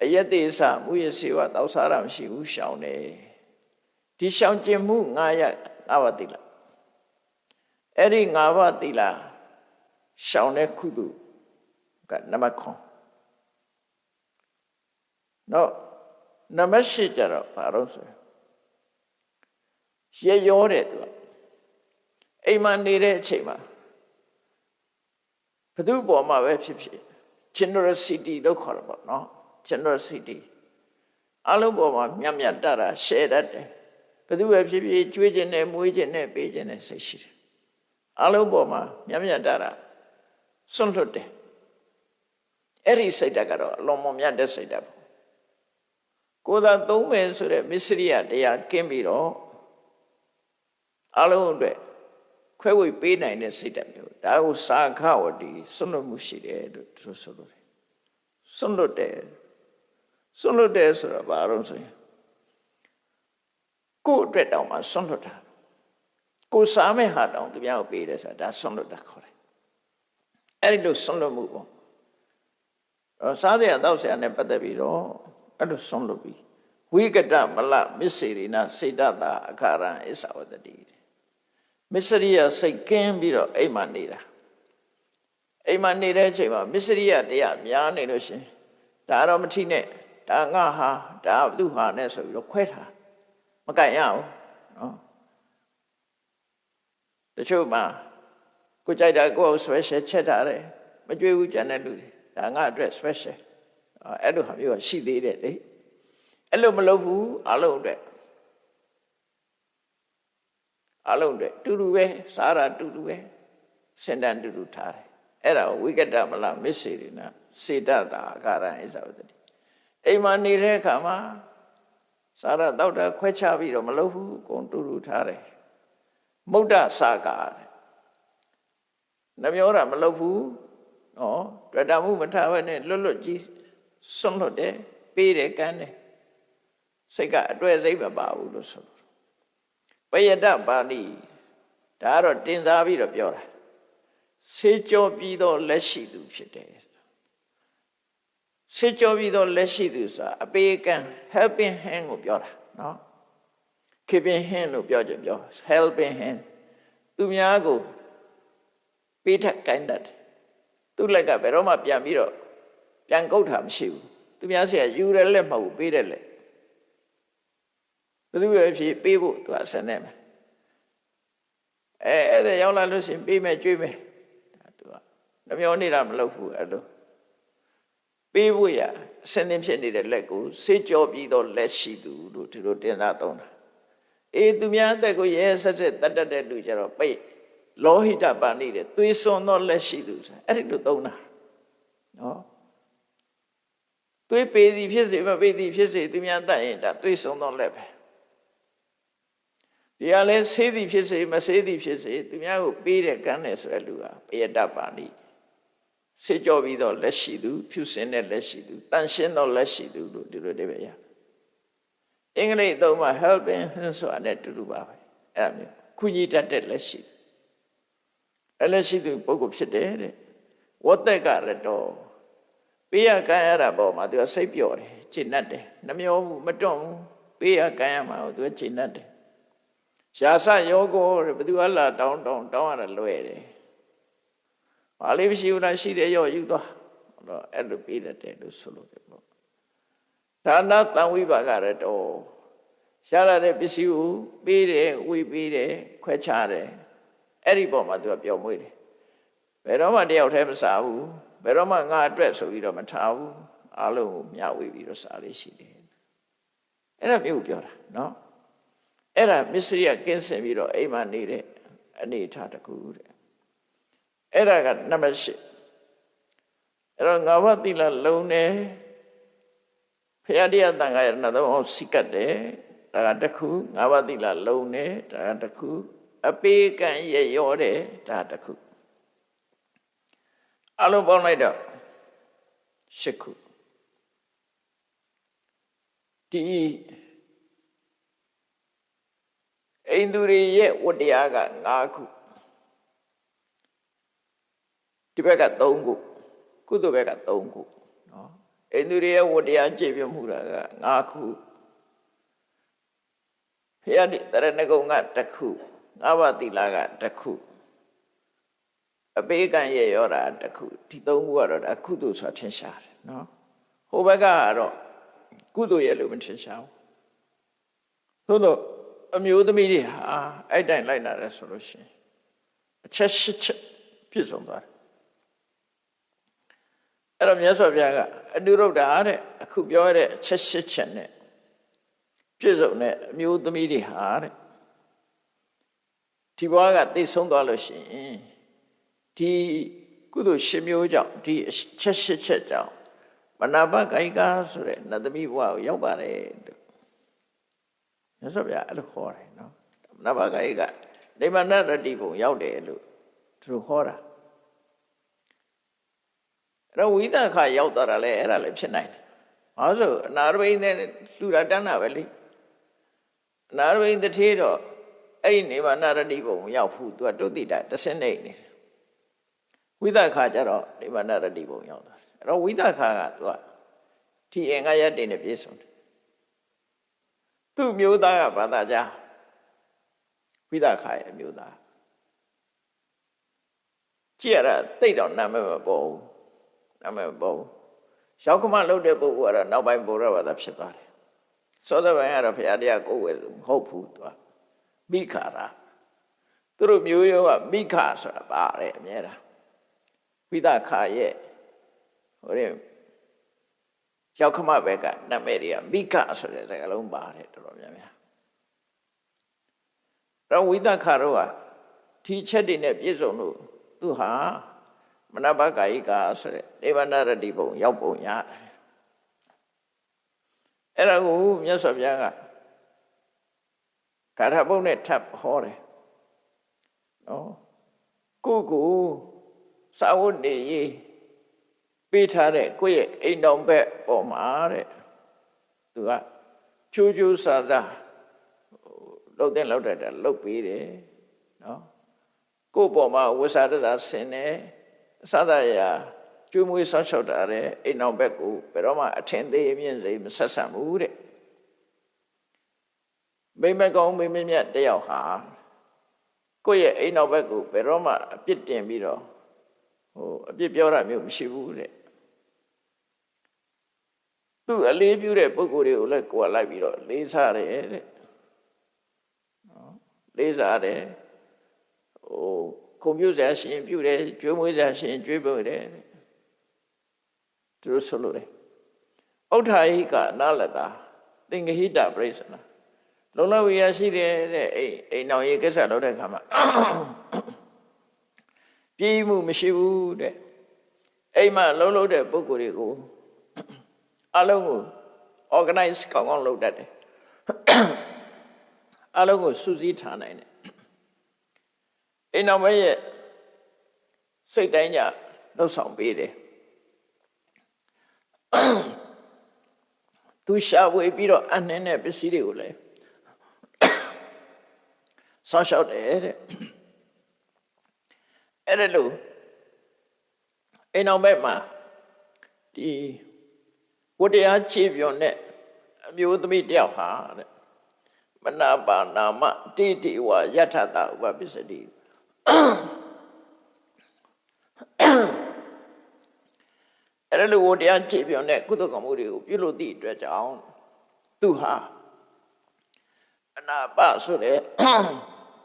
အယက်သေးစမူရစေဝတောက်စားတာမရှိဘူးရှောင်တယ်ဒီရှောင်ကျင်မှု9ရက်5ပါးသီလအဲ့ဒီ5ပါးသီလရှောင်တဲ့ကုသိုလ်ကနမခွန်နော်နမရှိကြတော့ဘာလို့ဆိုရေရောတဲ့သူအိမ်မှာနေတဲ့အချိန်မှာဘသူ့ပေါ်မှာပဲဖြစ်ဖြစ် generosity လို့ခေါ်တယ်ပေါ့နော် generosity အလုံးပေါ်မှာမြတ်မြတ်တတာ share တတ်တယ်ဘသူပဲဖြစ်ဖြစ်ကျွေးခြင်းနဲ့မွေးခြင်းနဲ့ပေးခြင်းနဲ့စိတ်ရှိတယ်အလုံးပေါ်မှာမြတ်မြတ်တတာစွန့်လွတ်တယ်အဲ့ဒီစိတ်ဓာတ်ကတော့အလုံးမမြတ်တဲ့စိတ်ဓာတ်ပေါ့ကိုယ်သာသုံးမယ်ဆိုတဲ့မစ္စရိယတရားကင်းပြီးတော့အလုံးအတွက်ခွဲဝေပေးနိုင်တဲ့စိတ်ဓာတ်မျိုးဒါကိုစာခဝတိစွန့်လွတ်မှုရှိတယ်လို့သူဆိုလို့တယ်စွန့်လွတ်တယ်ဆိုတော့ဘာလို့ဆိုရင်ကိုယ်အတွက်တောင်မှစွန့်လွတ်တာကိုယ်စားမဲ့ဟာတောင်သူများကိုပေးတယ်ဆိုတာဒါစွန့်လွတ်တာခေါ်တယ်အဲ့ဒီလိုစွန့်လွတ်မှုပေါ့စားစရာတောက်စရာနဲ့ပတ်သက်ပြီးတော့အဲ့လိုစွန့်လွတ်ပြီးဝိကတမလမစ္စေရိနာစေတသာအခါရံအစ္ဆဝတ္တိမစ္စရိယစိတ်ကင်းပြီးတော့အိမ်မှာနေတာအိမ်မှာနေတဲ့အချိန်မှာမစ္စရိယတရားများနေလို့ရှင်ဒါတော့မထိနဲ့ဒ ဒါငါဟာဒါသူ့ဟာနဲ့ဆိုပြီးတော့ခွဲထားမကန့်ရဘူးနော်တချို့မှာကိုကြိုက်တာကိုယ့် special ချက်ထားတယ်မကြွေးဘူးကြံတဲ့လူတွေဒါငါအတွက် special အဲ့လိုဟာမျိုးရှိသေးတယ်လေအဲ့လိုမလုပ်ဘူးအလုံးအတွက်တူတူပဲစားတာတူတူပဲစင်တန်တူတူထားတယ်အဲ့ဒါဝိကတမလမစ္စေရိနာစေတတာအာကာရဣဇဝတ္တိအိမ်မှာနေတဲ့အခါမှာစားရတောက်တာခွဲခြားပြီးတော့မလုပ်ဘူးအကုန်တူတူထားတယ်မုဒ္ဒစာကာနှမျောတာမလုပ်ဘူးနော်တွေ့တာမှုမထားဘဲနဲ့လွတ်ကြီးစွန့်လွတ်တယ်ပေးတယ်ကမ်းတယ်စိတ်ကအတွေ့စိတ်မပါဘူးလို့ဆိုပယတပါဠိဒါကတော့တင်စားပြီးတော့ပြောတာဆေးကြောပြီးတော့လက်ရှိသူဖြစ်တယ်ဆေးကြောပြီးတော့လက်ရှိသူဆိုတာအပေကံ helping hand ကိုပြောတာနော် keeping hand လို့ပြောကြပြော helping hand သူများကိုပေးထက်ကိုင်းတတ်တယ်သူ့လက်ကဘယ်တော့မှပြန်ပြီးတော့ပြန်ကုတ်တာမရှိဘူးသူများစီကယူရလက်မဟုတ်ဘူးပေးတယ်လက်ဘယ်သူပဲဖြစ်ပေးဖို့သူကဆင်နေမယ်အဲ့ဒါရောက်လာလို့ရှိရင်ပေးမယ်ကြွေးမယ်သူကနှမျောနေတာမလုပ်ဘူးအဲ့လိုပေးဖို့ရအစင်းသင်းဖြစ်နေတဲ့လက်ကိုစေးကြောပြီးတော့လက်ရှိသူလို့ဒီလိုတင်စားသုံးတာသူများအသက်ကိုရဲဆက်ဆက်တတ်တတ်တဲ့လူကြတော့ပိတ်လောဟိတပါဏိတဲ့သွေးစွန်သောလက်ရှိသူအဲ့ဒီလိုသုံးတာနော်သွေးပေသည်ဖြစ်စေမပေသည်ဖြစ်စေသူများတတ်ရင်ဒါသွေးစွန်သောလက်ပဲဒီကလည်းဆေးသည်ဖြစ်စေမဆေးသည်ဖြစ်စေသူများကိုပေးတဲ့ကမ်းတယ်ဆိုတဲ့လူဟာပယတပါဏိစေကြောပြီးတော့လက်ရှိသူဖြူစင်တဲ့လက်ရှိသူတန်ရှင်းသောလက်ရှိသူလို့ဒီလိုတည်းပဲရအင်္ဂလိပ်သုံးမှာ helping hand ဆိုတာနဲ့တူတူပါပဲအဲ့ဒါမျိုးခုညီတတ်တဲ့လက်ရှိအဲ့လက်ရှိသူပုဂ္ဂိုလ်ဖြစ်တယ်တဲ့ဝတ္တကရတောပေးရကမ်းရတာပေါ်မှာသူကစိတ်ပျော့တယ်ကျဉ်တ်တယ်နှမျောဘူးမတွန့်ဘူးပေးရကမ်းရမှာသူကကျဉ်တ်တယ်ရှားစယောဂောတဲ့ဘသူကလာတောင်းရတာလွယ်တယ်ဘာလေးမရှိဘူးလားရှိတယ်ရောယူသွားတော့အဲ့လိုပေးတတ်တယ်လို့ဆိုလို့တယ်ပေါ့ဒါနသံဝိပါကရတောရှားလာတဲ့ပစ္စည်းကိုပေးတယ်ဝေပေးတယ်ခွဲခြားတယ်အဲ့ဒီပေါ်မှာသူကပျော်မွေးတယ်ဘယ်တော့မှတယောက်တည်းမစားဘူးဘယ်တော့မှငါအတွက်ဆိုပြီးတော့မထားဘူးအားလုံးကိုမျှဝေပြီးတော့စားလေးရှိတယ်အဲ့ဒါမျိုးပြောတာနော်အဲ့ဒါမစ္စရိယကင်းစင်ပြီးတော့အိမ်မှာနေတဲ့အနေအထားတစ်ခုတဲ့အဲ့ဒါကနံပါတ်၈အဲ့တော့ငါးပါးသီလလုံးနေဖရာတရားတန်ခါရဏသုံးအောင်စိတ်ကတ်တယ်ဒါကတစ်ခုငါးပါးသီလလုံးနေဒါကတစ်ခုအပေကံရရောတယ်ဒါတစ်ခုအလုံးပေါင်းလိုက်တော့၈ခုဒီအိန္ဒြေရဲ့ဝတ္တရားက၅ခုဒီဘက်က3ခုကုသိုလ်ဘက်က3ခုနော်အိန္ဒြေရဲ့ဝတ္တရားကြည်ပြမှုတာက5ခုဖရာတိတရဏဂုံကတစ်ခုငါးပါးသီလကတစ်ခုအပေကံရဲ့ရောတာတစ်ခုဒီ3ခုကတော့ဒါကုသိုလ်ဆိုတာထင်ရှားတယ်နော်ဟိုဘက်ကတော့ကုသိုလ်ရဲ့လို့မထင်ရှားဘူးသို့တော့အမျိုးသမီးတွေဟာအဲ့တိုင်လိုက်လာတယ်ဆိုလို့ရှိရင်အချက်၈ချက်ပြည့်စုံသွားတယ်အဲ့တော့မြတ်စွာဘုရားကအတုရုဒ္ဓတဲ့အခုပြောရတဲ့အချက်၈ချက်နဲ့ပြည့်စုံတဲ့အမျိုးသမီးတွေဟာတဲ့ဒီဘဝကသိဆုံးသွားလို့ရှိရင်ဒီကုသိုလ်၈မျိုးကြောင့်ဒီချက်၈ချက်ကြောင့်မနာပကာယိကဆိုတဲ့နတ်သမီးဘဝကိုရောက်ပါတယ်လို့မြတ်စွာဘုရားအဲ့လိုခေါ်တယ်နော်မနာပကာယိကနိဗ္ဗာန်ရတ္တိဘုံရောက်တယ်လို့သူတို့ခေါ်တာအဲ့တော့ဝိသခရောက်သွားတာလဲအဲ့ဒါလည်းဖြစ်နိုင်တယ်ဘာလို့အနာရဘိန်းနဲ့လှူတာတန်းတာပဲလေအနာရဘိန်းတထေးတော့အဲ့ဒီနိဗ္ဗာန်ရတ္တိဘုံရောက်ဘူးသူကတုတ်တိတာတဆင်းနေနေတယ်ဝိသခကျတော့နိဗ္ဗာန်ရတ္တိဘုံရောက်သွားတယ်အဲ့တော့ဝိသခကသူကဒီအင်္ဂါရတ္တိနဲ့ပြည့်စုံတယ်သူ့မျိုးသားကဘာသာကြဝိသခရဲ့မျိုးသားကြည့်ရတာတိတ်တော့နာမည်မပေါ်ဘူးနာမည်မပေါ်ဘူး ရောက်ခမလုပ်တဲ့ပုဂ္ဂိုလ်ကတော့နောက်ပိုင်းဗုဒ္ဓဘာသာဖြစ်သွားတယ်စောစောပိုင်းကတော့ဘုရားတရားကိုယ်ဝယ်လို့မဟုတ်ဘူးသူကမိခါရသူတို့မျိုးရောကမိခဆိုတာပါတယ်အများအားဝိသခာရဲ့ဟိုတဲ့ရောက်ခမဘက်ကနာမည်တွေကမိခဆိုတဲ့စကားလုံးပါတယ်တော်တော်များများတော့ဝိသခါတော့ကဒီချက်တွေနဲ့ပြည့်စုံလို့သူဟာမနဘကာယိကာဆိုတဲ့နိဗ္ဗာန်ရတ္တိဘုံရောက်ပုံရတယ်အဲ့ဒါကိုမြတ်စွာဘုရားကကာထဘုံနဲ့ထပ်ဟောတယ်နော်ကိုစာဝတ်နေရေးပေးထားတဲ့ကိုယ့်ရဲ့အိမ်တော်ဘက်ပေါ်မှာတဲ့သူကချိုးချိုးဆာဆာလှုပ်တဲ့လှုပ်တတ်တာလှုပ်ပေးတယ်နော်ကိုယ့်ပေါ်မှာဝိသဒစာဆင်တယ်အစသရာကျွေးမွေးဆောက်ရှောက်တာတဲ့အိမ်တော်ဘက်ကိုဘယ်တော့မှအထင်သေးမြင့်စိမဆက်ဆံဘူးတဲ့မိမကောင်းမိမမြတ်တယောက်ဟာကိုယ့်ရဲ့အိမ်တော်ဘက်ကိုဘယ်တော့မှအပြစ်တင်ပြီးတော့အပြစ်ပြောတာမျိုးမရှိဘူးတဲ့သူအလေးပြုတဲ့ပုဂ္ဂိုလ်တွေကိုလည်းကိုယ်ကလိုက်ပြီးတော့လေးစားတယ်တဲ့နော်လေးစားတယ်ခုံပြုစရာရှင်ပြုတယ်ကျွေးမွေးစရာရှင်ကျွေးပွေတယ်သူတို့ဆိုလို့တယ်ဥဋ္ဌာဟိကအနာလတာသင်္ကဟိတပရိစ္ဆနာလုံလဝိရရှိတယ်တဲ့အိမ်တော်ရေးကိစ္စလုပ်တဲ့အခါမှာပြည်မှုမရှိဘူးတဲ့အိမ်မှာလုံးတဲ့ပုဂ္ဂိုလ်တွေကိုအလုံးကို organize ကောင်းကောင်းလုပ်တတ်တယ်အလုံးကိုစုစည်းထားနိုင်တယ်အိမ်တော်ရဲ့စိတ်တိုင်းကြလှုပ်ဆောင်ပေးတယ်သူရှာဝေပြီးတော့အနှင်းတဲ့ပစ္စည်းတွေကိုလည်းဆောင်းလျှောက်တယ်တဲ့အဲ့ဒါလို့အိမ်တော်ဘက်မှာဒီဝတ္တရားခြေပြောနဲ့အမျိုးသမီးတယောက်ဟာတဲ့မနာပါနာမတိတိဝယထတဥပပစ္စတိအဲ့ဒါလို့ဝတ္တရားခြေပြောနဲ့ကုသကမှုတွေကိုပြုလို့သည့်အတွက်ကြောင့်သူဟာအနာပဆိုတဲ့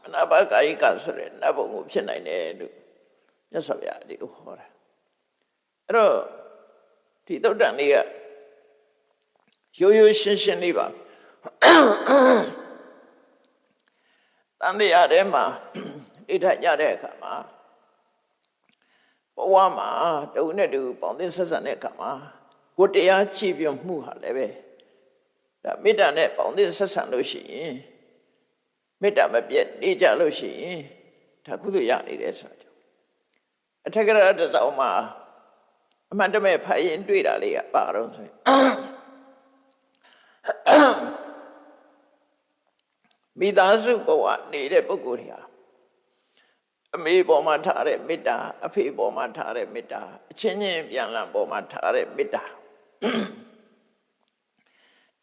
အနာပကာယိကဆိုတဲ့နတ်ဘုံကိုဖြစ်နိုင်တယ်လို့မြတ်စွာဘုရားဒီလိုဟောတာအဲ့တော့ဒီသုတ္တန်လေးကရိုးရိုးရှင်းရှင်းလေးပါတန်တရားထဲမှာအိဋ္ဌညတဲ့အခါမှာဘဝမှာတူနဲ့တူပေါင်းသင်းဆက်ဆံတဲ့အခါမှာကိုတရားချီးပြမှုဟာလည်းပဲဒါမေတ္တာနဲ့ပေါင်းသင်းဆက်ဆံလို့ရှိရင်မေတ္တာမပြတ်နေကြလို့ရှိရင်ဒါကုသိုလ်ရနေတယ်ဆိုတာကြောင့်အထက်ကရတစောင်းမှာအမှန်တမဲ့ဖတ်ရင်တွေ့တာလေးကပါတော့ဆိုရင်မိသားစုဘဝနေတဲ့ပုဂ္ဂိုလ်တွေဟာအမေပေါ်မှာထားတဲ့မေတ္တာအဖေပေါ်မှာထားတဲ့မေတ္တာအချင်းချင်းပြန်လည်ပေါ်မှာထားတဲ့မေတ္တာ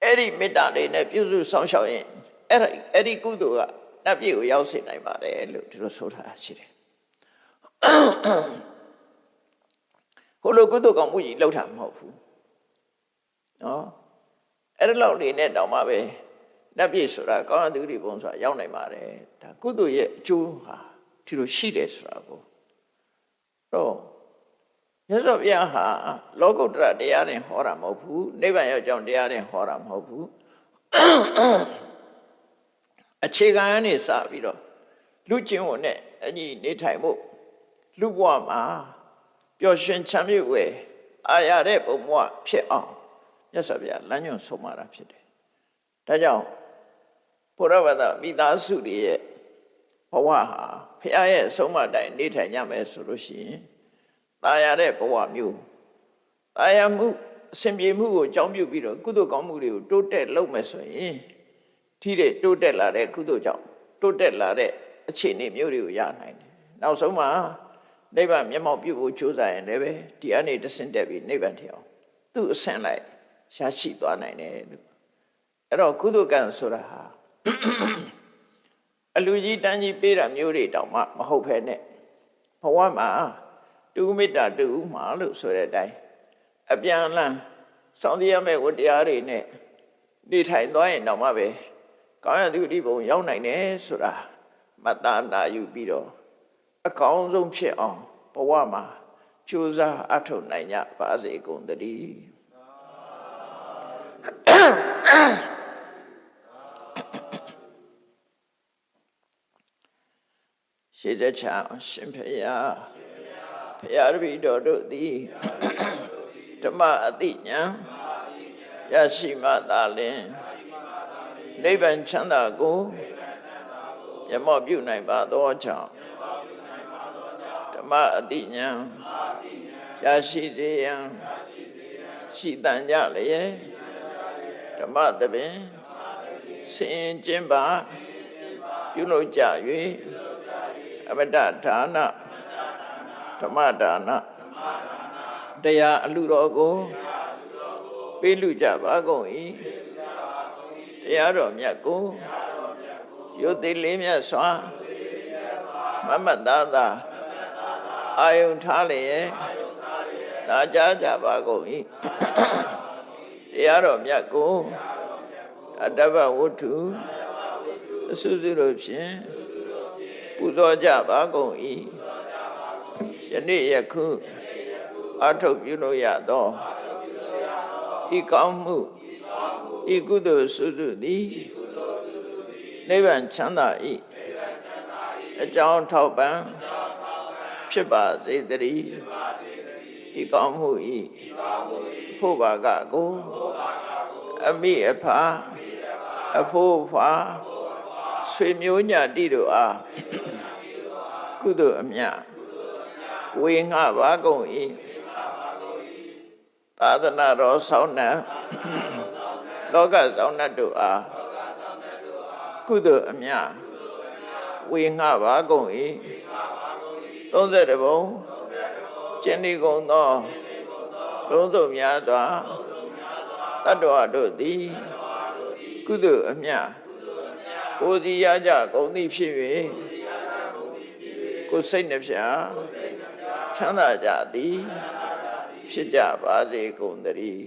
အဲ့ဒီမေတ္တာလေးနဲ့ပြုစုဆောင်ရှောက်ရင်အဲ့ဒီကုသိုလ်ကနတ်ပြည်ကိုရောက်စေနိုင်ပါတယ်လို့ဒီလိုဆိုတာရှိတယ်ဟိုလိုကုသိုလ်ကောင်းမှုကြီးလောက်တာမဟုတ်ဘူးနော်အဲ့ဒီလောက်လေးနဲ့တောင်မှပဲနတ်ပြည်ဆိုတာကောင်းတဲ့သူတွေပုံဆိုတာရောက်နိုင်ပါတယ်ဒါကုသိုလ်ရဲ့အကျိုးဟာဒီလိုရှိတယ်ဆိုတာကိုတော့မြတ်စွာဘုရားဟာလောကုတ္တရတရားတွေဟောတာမဟုတ်ဘူးနိဗ္ဗာန်ရောက်ကြောင်းတရားတွေဟောတာမဟုတ်ဘူးအခြေခံကနေစပြီးတော့လူကျင့်ဝတ်နဲ့အညီနေထိုင်ဖို့လူဘဝမှာပျော်ရွှင်ချမ်းမြေ့ဝဲအာရတဲ့ဘုံဘဝဖြစ်အောင်မြတ်စွာဘုရားလမ်းညွှန်ဆုံးမတာဖြစ်တယ်ဒါကြောင့်ဘုရားဘာသာမိသားစုတွေရဲ့ဘဝဟာဘုရားရဲ့ဆုံးမတိုင်းနေထိုင်ကြမယ်ဆိုလို့ရှိရင်တာယာတဲ့ဘဝမျိုးတာယာမှုအစဉ်ပြေမှုကိုအကြောင်းပြုပြီးတော့ကုသိုလ်ကောင်းမှုတွေကိုတိုးတက်လုပ်မယ်ဆိုရင်ထိတဲ့တိုးတက်လာတဲ့ကုသိုလ်ကြောင့်တိုးတက်လာတဲ့အခြေအနေမျိုးတွေကိုရနိုင်တယ်နောက်ဆုံးမှာနိဗ္ဗာန်မျက်မှောက်ပြုဖို့ကြိုးစားရင်လည်းပဲဒီအနေတဆင့်တက်ပြီးနိဗ္ဗာန်ထီအောင်သူ့အဆင့်လိုက်ရရှိသွားနိုင်တယ်လို့အဲ့တော့ကုသိုလ်ကံဆိုတာဟာအလူကြီးတန်းကြီးပေးတာမျိုးတွေတောင်မှမဟုတ်ဖ ೇನೆ ဘဝမှာတူမေတ္တာတူမှာလို့ဆိုတဲ့အတိုင်း အပြန်လန်းဆောင်ရမယ့်ဝတ္တရားတွေနဲ့နေထိုင်သွားရင်တော့မှပဲကောင်းရသူဒီဘုံရောက်နိုင်တယ်ဆိုတာမတ္တနာယူပြီးတော့အကောင်းဆုံးဖြစ်အောင်ဘဝမှာကြိုးစားအထောက်နိုင်ကြပါစေကုန်သတည်းရှေးတဲ့ချာရှင်ဖေယဖရာတပည့်တော်တို့သည်ဓမ္မအသိဉာဏ်ရရှိမှသာလျှင်နိဗ္ဗာန်ချမ်းသာကိုမျက်မှောက်ပြုနိုင်ပါသောကြောင့်ဓမ္မအသိဉာဏ်ရရှိစေရန်ရှိတန်ကြလျက်ဓမ္မသဘင်ဆင်ကျင့်ပါပြုလုပ်ကြ၍အမတဒါနဓမ္မဒါနတရားအလှတော်ကိုပေးလူကြပါကုန်၏တရားတော်မြတ်ကိုယုတ်တိလေးမြတ်စွာမမတ်သားသာအာယုန်ထားလျက်နာကြားကြပါကုန်၏တရားတော်မြတ်ကိုအတ္တဗဝတ္ထုအစုစုတို့ဖြင့်ပူဇော်ကြပါကုန်၏ယနေ့ယခုအထောက်ပြုလို့ရသောဤကောင်းမှုဤကုသိုလ်စုစုသည်နိဗ္ဗာန်ချမ်းသာ၏အကြောင်းထောက်ပံ့ဖြစ်ပါစေတည်းဤကောင်းမှု၏ဖို့ပါကကိုအမိအဖအဖို့ဖာဆွေမျိုးညတိတို့အားကုသိုလ်အမြတ်ဝေငှပါကုန်၏သာသနာတော်ဆောင်းနှံလောကဆောင်းနှံတို့အားကုသိုလ်အမြတ်ဝေငှပါကုန်၏32ဘုံကျင့်ဒီကုန်သောလုံးစုံများစွာတတ္တဝါတို့သည်ကုသိုလ်အမြတ်ကိုယ်စီရကြကုန်သည်ဖြစ်၍ကိုယ်စိတ်နှဖျားချမ်းသာကြသည်ဖြစ်ကြပါစေကုန်သတည်း